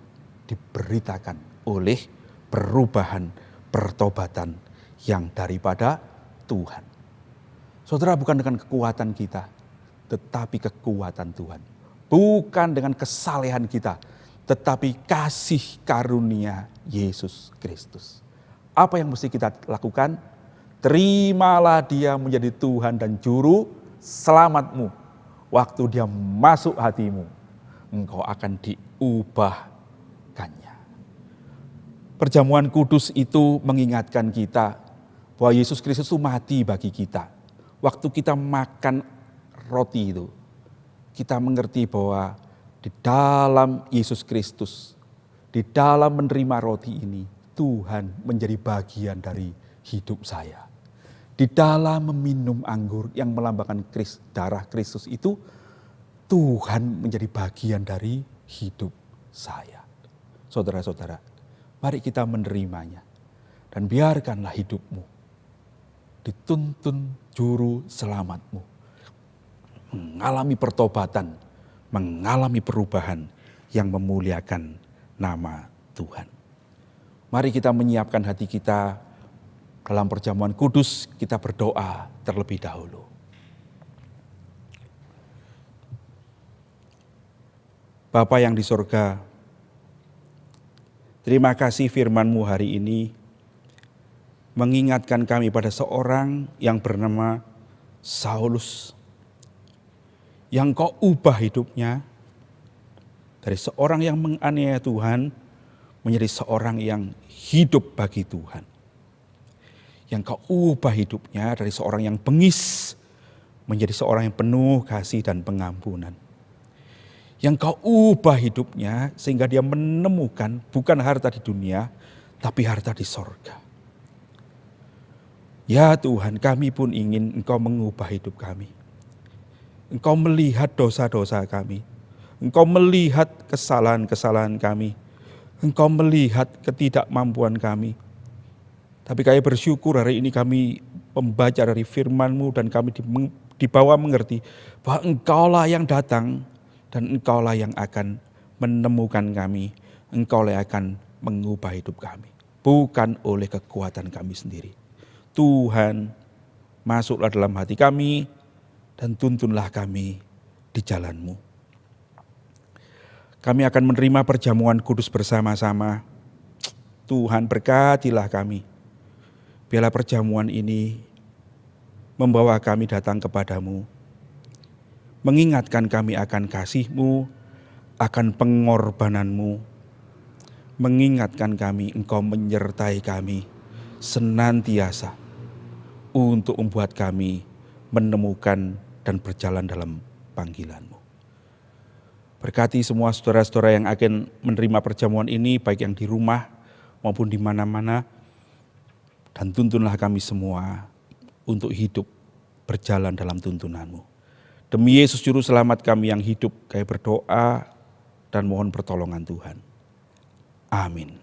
diberitakan oleh perubahan pertobatan yang daripada Tuhan. Saudara, bukan dengan kekuatan kita, tetapi kekuatan Tuhan. Bukan dengan kesalehan kita, tetapi kasih karunia Yesus Kristus. Apa yang mesti kita lakukan? Terimalah dia menjadi Tuhan dan juru selamatmu. Waktu dia masuk hatimu, engkau akan diubahkannya. Perjamuan kudus itu mengingatkan kita bahwa Yesus Kristus itu mati bagi kita. Waktu kita makan roti itu, kita mengerti bahwa di dalam Yesus Kristus, di dalam menerima roti ini, Tuhan menjadi bagian dari hidup saya. Di dalam meminum anggur yang melambangkan darah Kristus itu, Tuhan menjadi bagian dari hidup saya. Saudara-saudara, mari kita menerimanya. Dan biarkanlah hidupmu dituntun juru selamatmu. Mengalami pertobatan, mengalami perubahan yang memuliakan nama Tuhan. Mari kita menyiapkan hati kita dalam perjamuan kudus, kita berdoa terlebih dahulu. Bapa yang di sorga, terima kasih firman-Mu hari ini mengingatkan kami pada seorang yang bernama Saulus, yang Kau ubah hidupnya dari seorang yang menganiaya Tuhan menjadi seorang yang hidup bagi Tuhan. Yang Kau ubah hidupnya dari seorang yang bengis menjadi seorang yang penuh kasih dan pengampunan. Yang Kau ubah hidupnya sehingga dia menemukan bukan harta di dunia, tapi harta di sorga. Ya Tuhan, kami pun ingin Engkau mengubah hidup kami. Engkau melihat dosa-dosa kami. Engkau melihat kesalahan-kesalahan kami. Engkau melihat ketidakmampuan kami. Tapi kami bersyukur hari ini kami membaca dari firman-Mu dan kami dibawa mengerti bahwa Engkaulah yang datang dan Engkaulah yang akan menemukan kami. Engkaulah yang akan mengubah hidup kami. Bukan oleh kekuatan kami sendiri. Tuhan, masuklah dalam hati kami dan tuntunlah kami di jalan-Mu. Kami akan menerima perjamuan kudus bersama-sama. Tuhan, berkatilah kami. Biarlah perjamuan ini membawa kami datang kepadamu. Mengingatkan kami akan kasih-Mu, akan pengorbanan-Mu. Mengingatkan kami Engkau menyertai kami senantiasa untuk membuat kami menemukan dan berjalan dalam panggilan-Mu. Berkati semua saudara-saudara yang akan menerima perjamuan ini, baik yang di rumah maupun di mana-mana. Dan tuntunlah kami semua untuk hidup berjalan dalam tuntunan-Mu. Demi Yesus Juru Selamat kami yang hidup, kami berdoa dan mohon pertolongan Tuhan. Amin.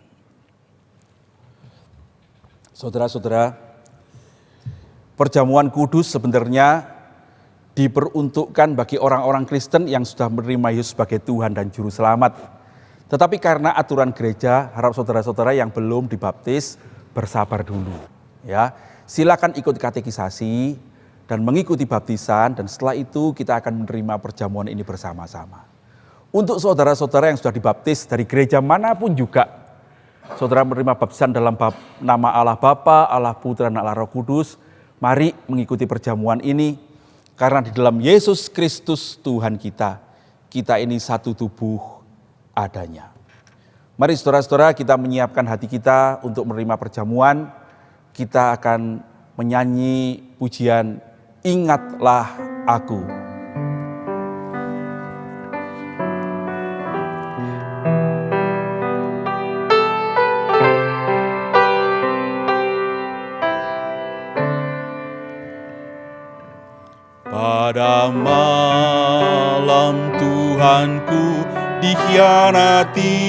Saudara-saudara, perjamuan kudus sebenarnya diperuntukkan bagi orang-orang Kristen yang sudah menerima Yesus sebagai Tuhan dan Juru Selamat. Tetapi karena aturan gereja, harap saudara-saudara yang belum dibaptis bersabar dulu. Ya, silakan ikut katekisasi dan mengikuti baptisan, dan setelah itu kita akan menerima perjamuan ini bersama-sama. Untuk saudara-saudara yang sudah dibaptis dari gereja manapun juga, saudara menerima baptisan dalam nama Allah Bapa, Allah Putra, dan Allah Roh Kudus, mari mengikuti perjamuan ini. Karena di dalam Yesus Kristus Tuhan kita ini satu tubuh adanya. Mari saudara-saudara kita menyiapkan hati kita untuk menerima perjamuan. Kita akan menyanyi pujian Ingatlah Aku. Pada malam Tuhanku dikhianati,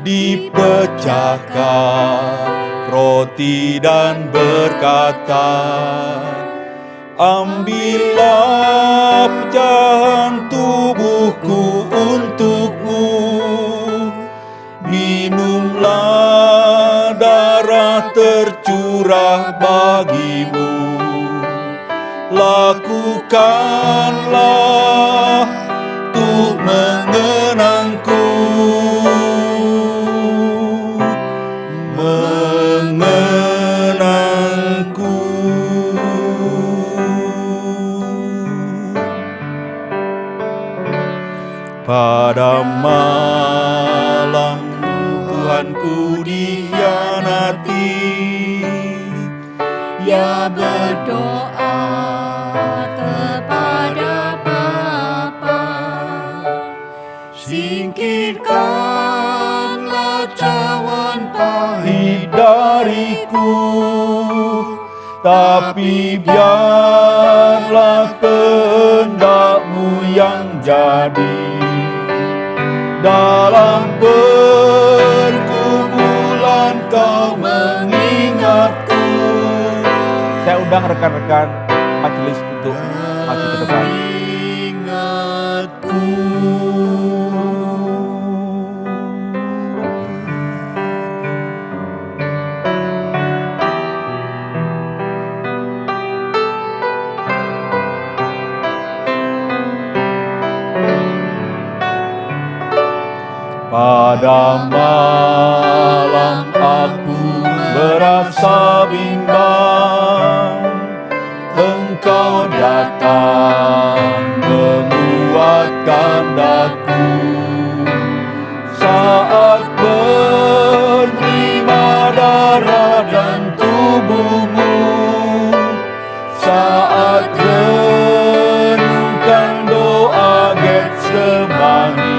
dipecahkan roti dan berkata, ambillah pecahan tubuhku untukmu, minumlah darah tercurah bagimu. Lakukanlah untuk mengenangku, mengenangku. Pada malam Tuhanku dikhianati, ia berdoa singkirkanlah cawan pahit dariku, tapi biarlah kehendak-Mu yang jadi. Dalam pergumulan Kau mengingatku. Saya undang rekan-rekan majelis untuk maju ke depan. Ingatku. Pada malam aku merasa bimbang, Engkau datang menguatkan daku. Saat menerima darah dan tubuhmu, saat renungkan doa Getsemani,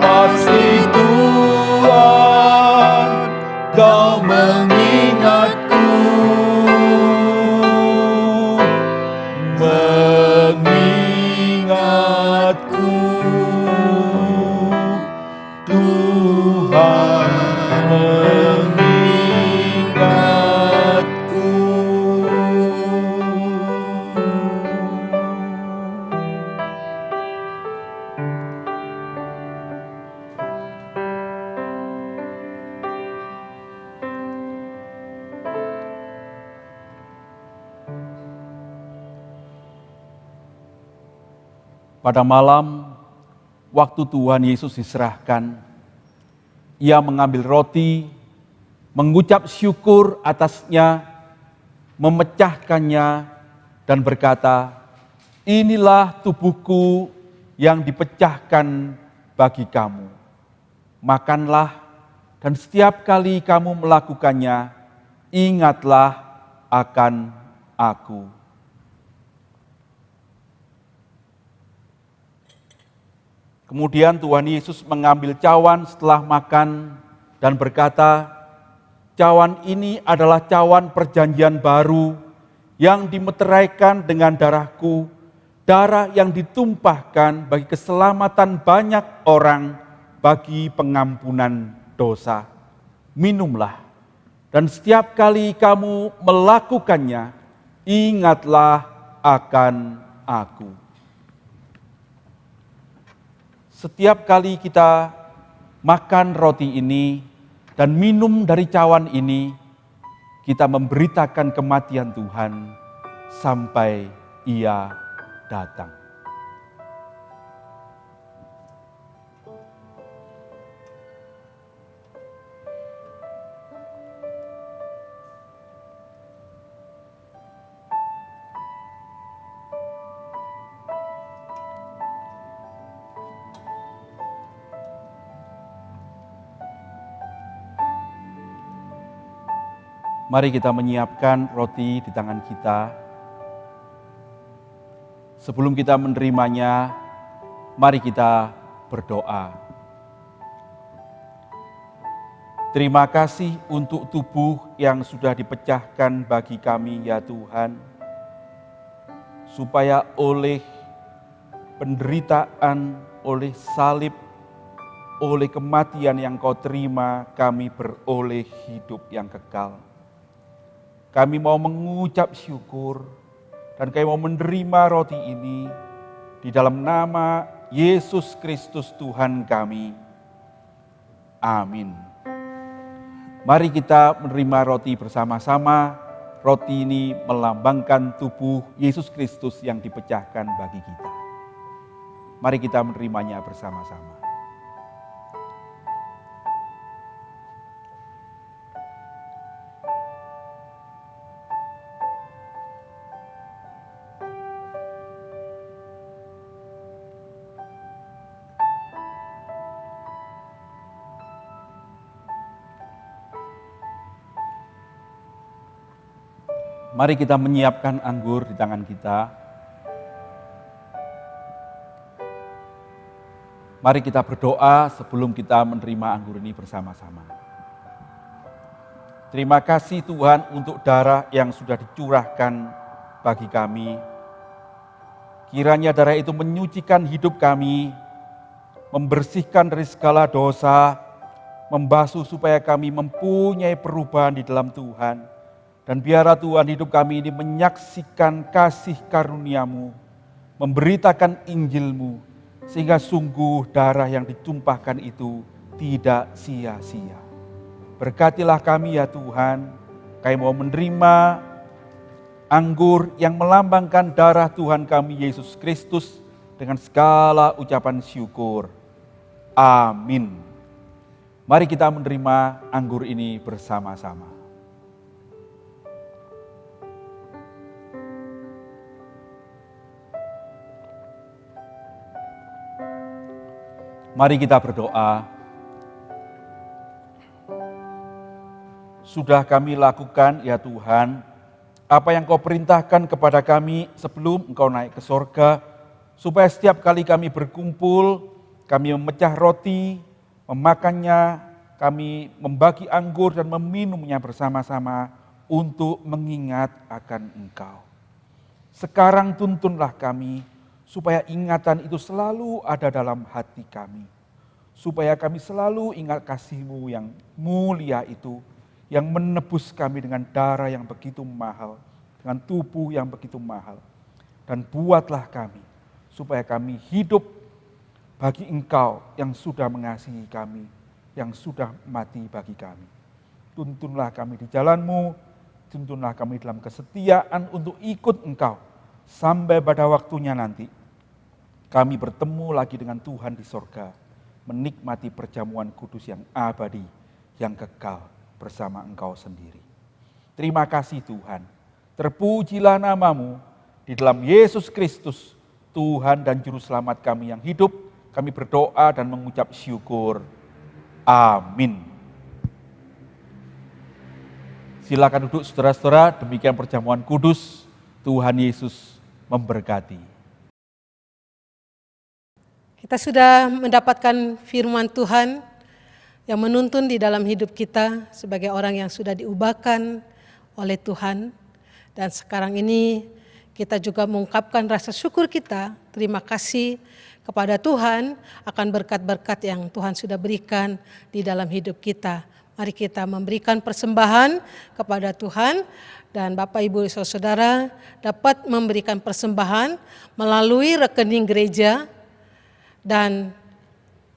pasti Tuhan Kau mengingatku, Tuhan mengingatku. Pada malam, waktu Tuhan Yesus diserahkan, Ia mengambil roti, mengucap syukur atasnya, memecahkannya, dan berkata, "Inilah tubuhku yang dipecahkan bagi kamu. Makanlah, dan setiap kali kamu melakukannya, ingatlah akan aku." Kemudian Tuhan Yesus mengambil cawan setelah makan dan berkata, "Cawan ini adalah cawan perjanjian baru yang dimeteraikan dengan darahku, darah yang ditumpahkan bagi keselamatan banyak orang, bagi pengampunan dosa. Minumlah, dan setiap kali kamu melakukannya, ingatlah akan aku." Setiap kali kita makan roti ini dan minum dari cawan ini, kita memberitakan kematian Tuhan sampai Ia datang. Mari kita menyiapkan roti di tangan kita. Sebelum kita menerimanya, mari kita berdoa. Terima kasih untuk tubuh yang sudah dipecahkan bagi kami ya Tuhan, supaya oleh penderitaan, oleh salib, oleh kematian yang Kau terima, kami beroleh hidup yang kekal. Kami mau mengucap syukur dan kami mau menerima roti ini di dalam nama Yesus Kristus Tuhan kami. Amin. Mari kita menerima roti bersama-sama. Roti ini melambangkan tubuh Yesus Kristus yang dipecahkan bagi kita. Mari kita menerimanya bersama-sama. Mari kita menyiapkan anggur di tangan kita. Mari kita berdoa sebelum kita menerima anggur ini bersama-sama. Terima kasih Tuhan untuk darah yang sudah dicurahkan bagi kami. Kiranya darah itu menyucikan hidup kami, membersihkan dari segala dosa, membasuh supaya kami mempunyai perubahan di dalam Tuhan. Dan biarlah Tuhan hidup kami ini menyaksikan kasih karunia-Mu, memberitakan Injil-Mu, sehingga sungguh darah yang ditumpahkan itu tidak sia-sia. Berkatilah kami ya Tuhan, kami mau menerima anggur yang melambangkan darah Tuhan kami Yesus Kristus dengan segala ucapan syukur. Amin. Mari kita menerima anggur ini bersama-sama. Mari kita berdoa. Sudah kami lakukan ya Tuhan, apa yang Kau perintahkan kepada kami sebelum Engkau naik ke sorga, supaya setiap kali kami berkumpul, kami memecah roti, memakannya, kami membagi anggur dan meminumnya bersama-sama untuk mengingat akan Engkau. Sekarang tuntunlah kami, supaya ingatan itu selalu ada dalam hati kami. Supaya kami selalu ingat kasih-Mu yang mulia itu, yang menebus kami dengan darah yang begitu mahal, dengan tubuh yang begitu mahal. Dan buatlah kami, supaya kami hidup bagi Engkau yang sudah mengasihi kami, yang sudah mati bagi kami. Tuntunlah kami di jalan-Mu, tuntunlah kami dalam kesetiaan untuk ikut Engkau, sampai pada waktunya nanti kami bertemu lagi dengan Tuhan di sorga, menikmati perjamuan kudus yang abadi, yang kekal bersama Engkau sendiri. Terima kasih Tuhan, terpujilah nama-Mu di dalam Yesus Kristus, Tuhan dan Juru Selamat kami yang hidup. Kami berdoa dan mengucap syukur. Amin. Silakan duduk saudara-saudara, demikian perjamuan kudus. Tuhan Yesus memberkati. Kita sudah mendapatkan firman Tuhan yang menuntun di dalam hidup kita sebagai orang yang sudah diubahkan oleh Tuhan. Dan sekarang ini kita juga mengungkapkan rasa syukur kita, terima kasih kepada Tuhan akan berkat-berkat yang Tuhan sudah berikan di dalam hidup kita. Mari kita memberikan persembahan kepada Tuhan, dan Bapak Ibu Saudara dapat memberikan persembahan melalui rekening gereja, dan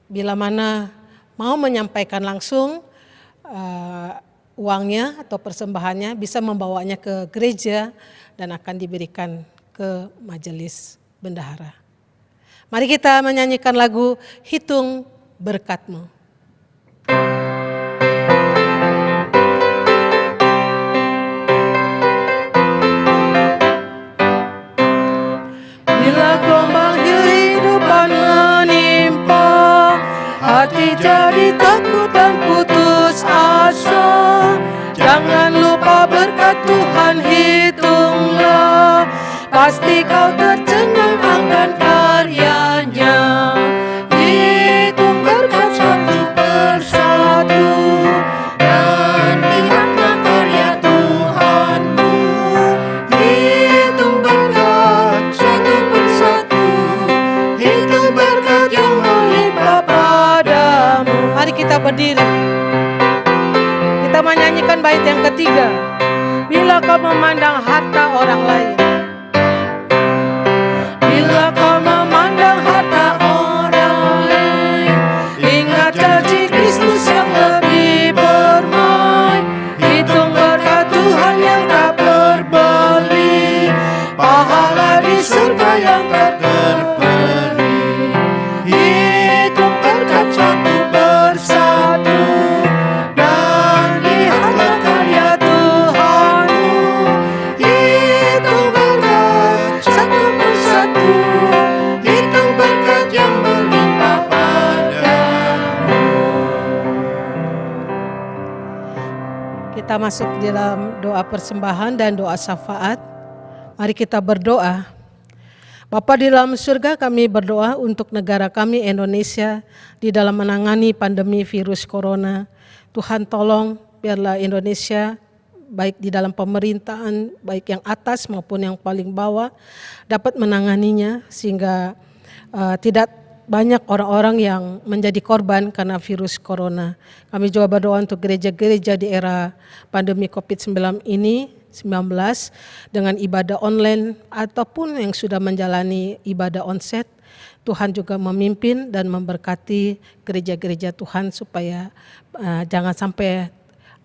bila mana mau menyampaikan langsung uangnya atau persembahannya, bisa membawanya ke gereja dan akan diberikan ke majelis bendahara. Mari kita menyanyikan lagu Hitung Berkat-Mu. Bila gelombang kehidupan menimpa, hati jadi takut dan putus asa. Jangan lupa berkat Tuhan hitunglah, pasti kau tercengang akan karyanya. Hitung berkat satu persatu, dan lihatlah karya Tuhanmu. Hitung berkat satu persatu, hitung berkat yang melimpah padamu. Mari kita berdiri. Kita menyanyikan bait yang ketiga. Bila kau memandang harta orang lain, bila kau memandang harta orang lain, ingat janji Kristus yang lebih bermain. Hitung berkat Tuhan yang tak berbeli, pahala di surga yang tak terperi. Hitung berkat satu persatu, dan lihatlah karya Tuhanmu. Hitung berkat satu persatu, hitung berkat yang melimpah padamu. Kita masuk dalam doa persembahan dan doa syafaat. Mari kita berdoa. Bapa di dalam surga, kami berdoa untuk negara kami Indonesia di dalam menangani pandemi virus corona. Tuhan tolong biarlah Indonesia baik di dalam pemerintahan, baik yang atas maupun yang paling bawah, dapat menanganinya sehingga tidak banyak orang-orang yang menjadi korban karena virus corona. Kami juga berdoa untuk gereja-gereja di era pandemi COVID-19 ini, dengan ibadah online ataupun yang sudah menjalani ibadah onsite. Tuhan juga memimpin dan memberkati gereja-gereja Tuhan supaya jangan sampai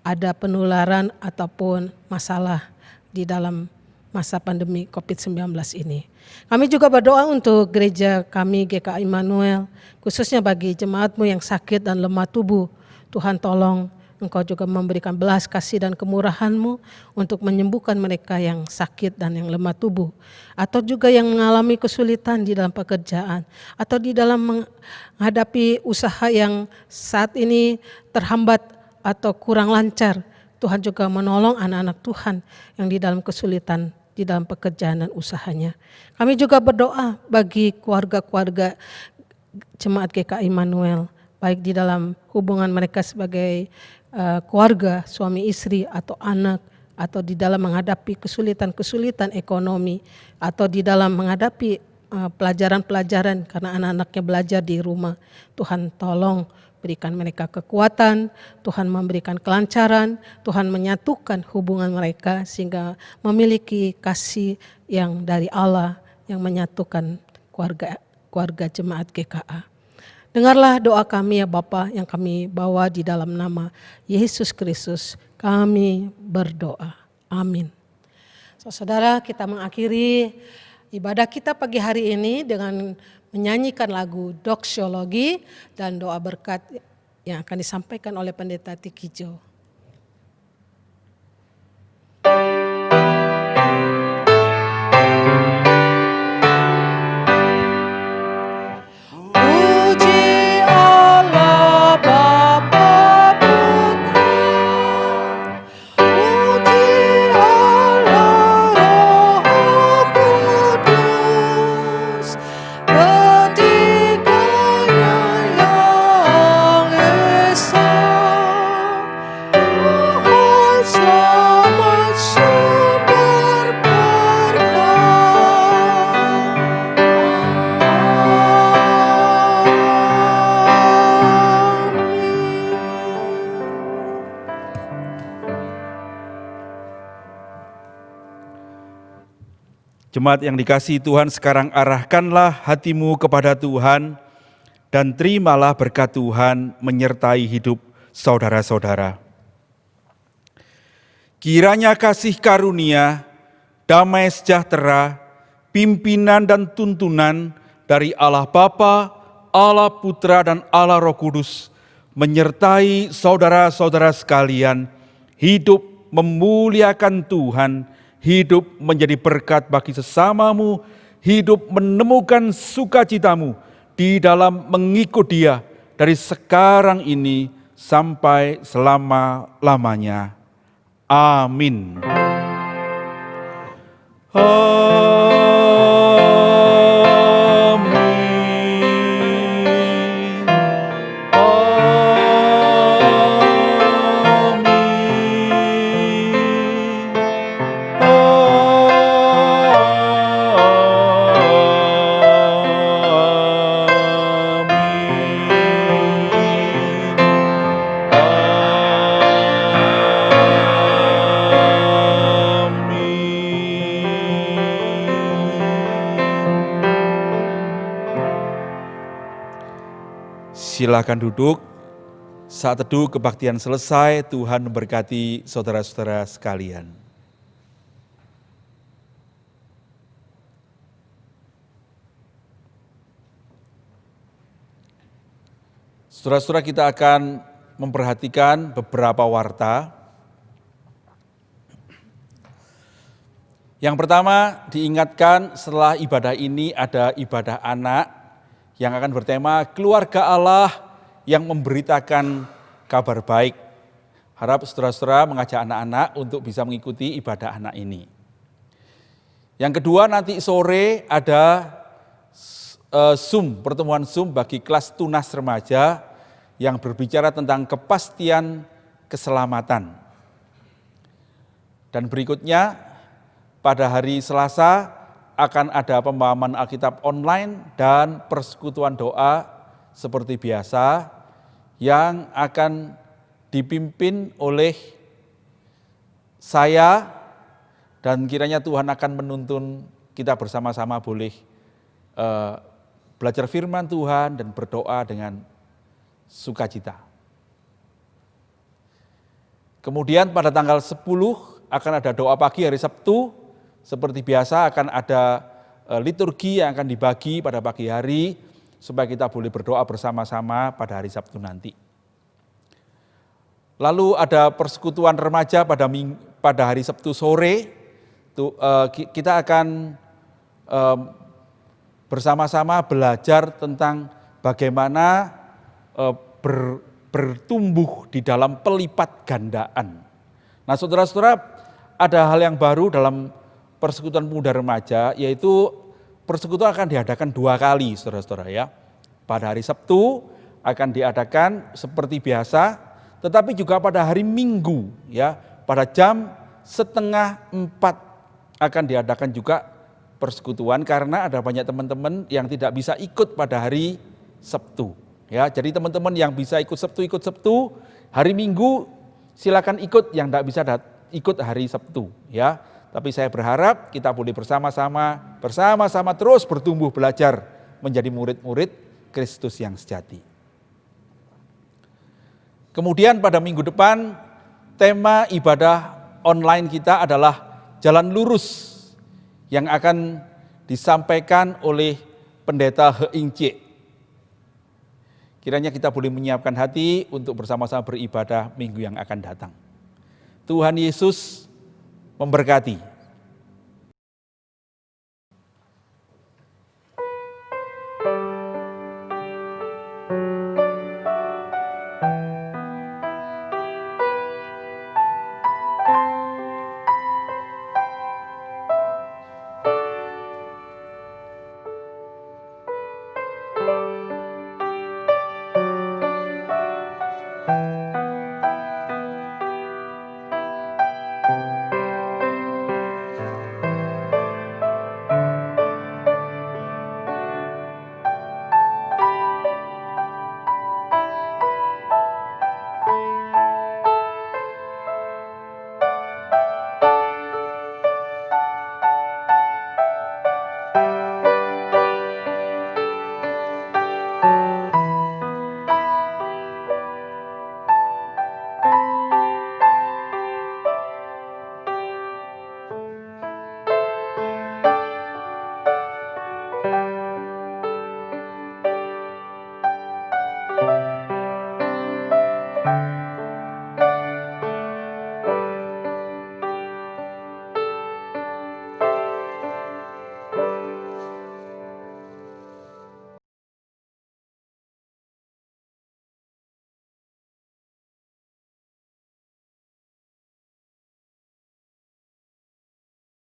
ada penularan ataupun masalah di dalam masa pandemi COVID-19 ini. Kami juga berdoa untuk gereja kami GKI Immanuel, khususnya bagi jemaatmu yang sakit dan lemah tubuh. Tuhan tolong Engkau juga memberikan belas kasih dan kemurahan-Mu untuk menyembuhkan mereka yang sakit dan yang lemah tubuh, atau juga yang mengalami kesulitan di dalam pekerjaan, atau di dalam menghadapi usaha yang saat ini terhambat atau kurang lancar. Tuhan juga menolong anak-anak Tuhan yang di dalam kesulitan di dalam pekerjaan dan usahanya. Kami juga berdoa bagi keluarga-keluarga jemaat GKI Immanuel, baik di dalam hubungan mereka sebagai keluarga, suami istri atau anak, atau di dalam menghadapi kesulitan-kesulitan ekonomi, atau di dalam menghadapi pelajaran-pelajaran karena anak-anaknya belajar di rumah. Tuhan tolong berikan mereka kekuatan, Tuhan memberikan kelancaran, Tuhan menyatukan hubungan mereka sehingga memiliki kasih yang dari Allah yang menyatukan keluarga jemaat GKA. Dengarlah doa kami ya Bapa yang kami bawa di dalam nama Yesus Kristus. Kami berdoa. Amin. Saudara, kita mengakhiri ibadah kita pagi hari ini dengan menyanyikan lagu doksiologi dan doa berkat yang akan disampaikan oleh Pendeta Tikijo. Jemaat yang dikasihi Tuhan, sekarang arahkanlah hatimu kepada Tuhan dan terimalah berkat Tuhan menyertai hidup saudara-saudara. Kiranya kasih karunia, damai sejahtera, pimpinan dan tuntunan dari Allah Bapa, Allah Putra dan Allah Roh Kudus menyertai saudara-saudara sekalian, hidup memuliakan Tuhan, hidup menjadi berkat bagi sesamamu, hidup menemukan sukacitamu di dalam mengikut Dia dari sekarang ini sampai selama-lamanya. Amin. Silakan duduk. Saat teduh kebaktian selesai, Tuhan memberkati saudara-saudara sekalian. Saudara-saudara, kita akan memperhatikan beberapa warta. Yang pertama, diingatkan setelah ibadah ini ada ibadah anak yang akan bertema keluarga Allah yang memberitakan kabar baik. Harap saudara-saudara mengajak anak-anak untuk bisa mengikuti ibadah anak ini. Yang kedua, nanti sore ada pertemuan Zoom bagi kelas tunas remaja yang berbicara tentang kepastian keselamatan. Dan berikutnya, pada hari Selasa akan ada pemahaman Alkitab online dan persekutuan doa seperti biasa yang akan dipimpin oleh saya, dan kiranya Tuhan akan menuntun kita bersama-sama boleh belajar firman Tuhan dan berdoa dengan sukacita. Kemudian pada tanggal 10 akan ada doa pagi hari Sabtu seperti biasa akan ada liturgi yang akan dibagi pada pagi hari supaya kita boleh berdoa bersama-sama pada hari Sabtu nanti. Lalu ada persekutuan remaja pada hari Sabtu sore. Kita akan bersama-sama belajar tentang bagaimana bertumbuh di dalam pelipat gandaan. Nah, saudara-saudara, ada hal yang baru dalam persekutuan pemuda remaja, yaitu persekutuan akan diadakan 2 kali, saudara-saudara ya. Pada hari Sabtu akan diadakan seperti biasa, tetapi juga pada hari Minggu ya, pada jam 3:30 akan diadakan juga persekutuan karena ada banyak teman-teman yang tidak bisa ikut pada hari Sabtu. Ya, jadi teman-teman yang bisa ikut Sabtu, hari Minggu silakan ikut, yang tidak bisa ikut hari Sabtu ya. Tapi saya berharap kita boleh bersama-sama terus bertumbuh belajar menjadi murid-murid Kristus yang sejati. Kemudian pada minggu depan tema ibadah online kita adalah Jalan Lurus yang akan disampaikan oleh Pendeta He Ing Chie. Kiranya kita boleh menyiapkan hati untuk bersama-sama beribadah minggu yang akan datang. Tuhan Yesus memberkati.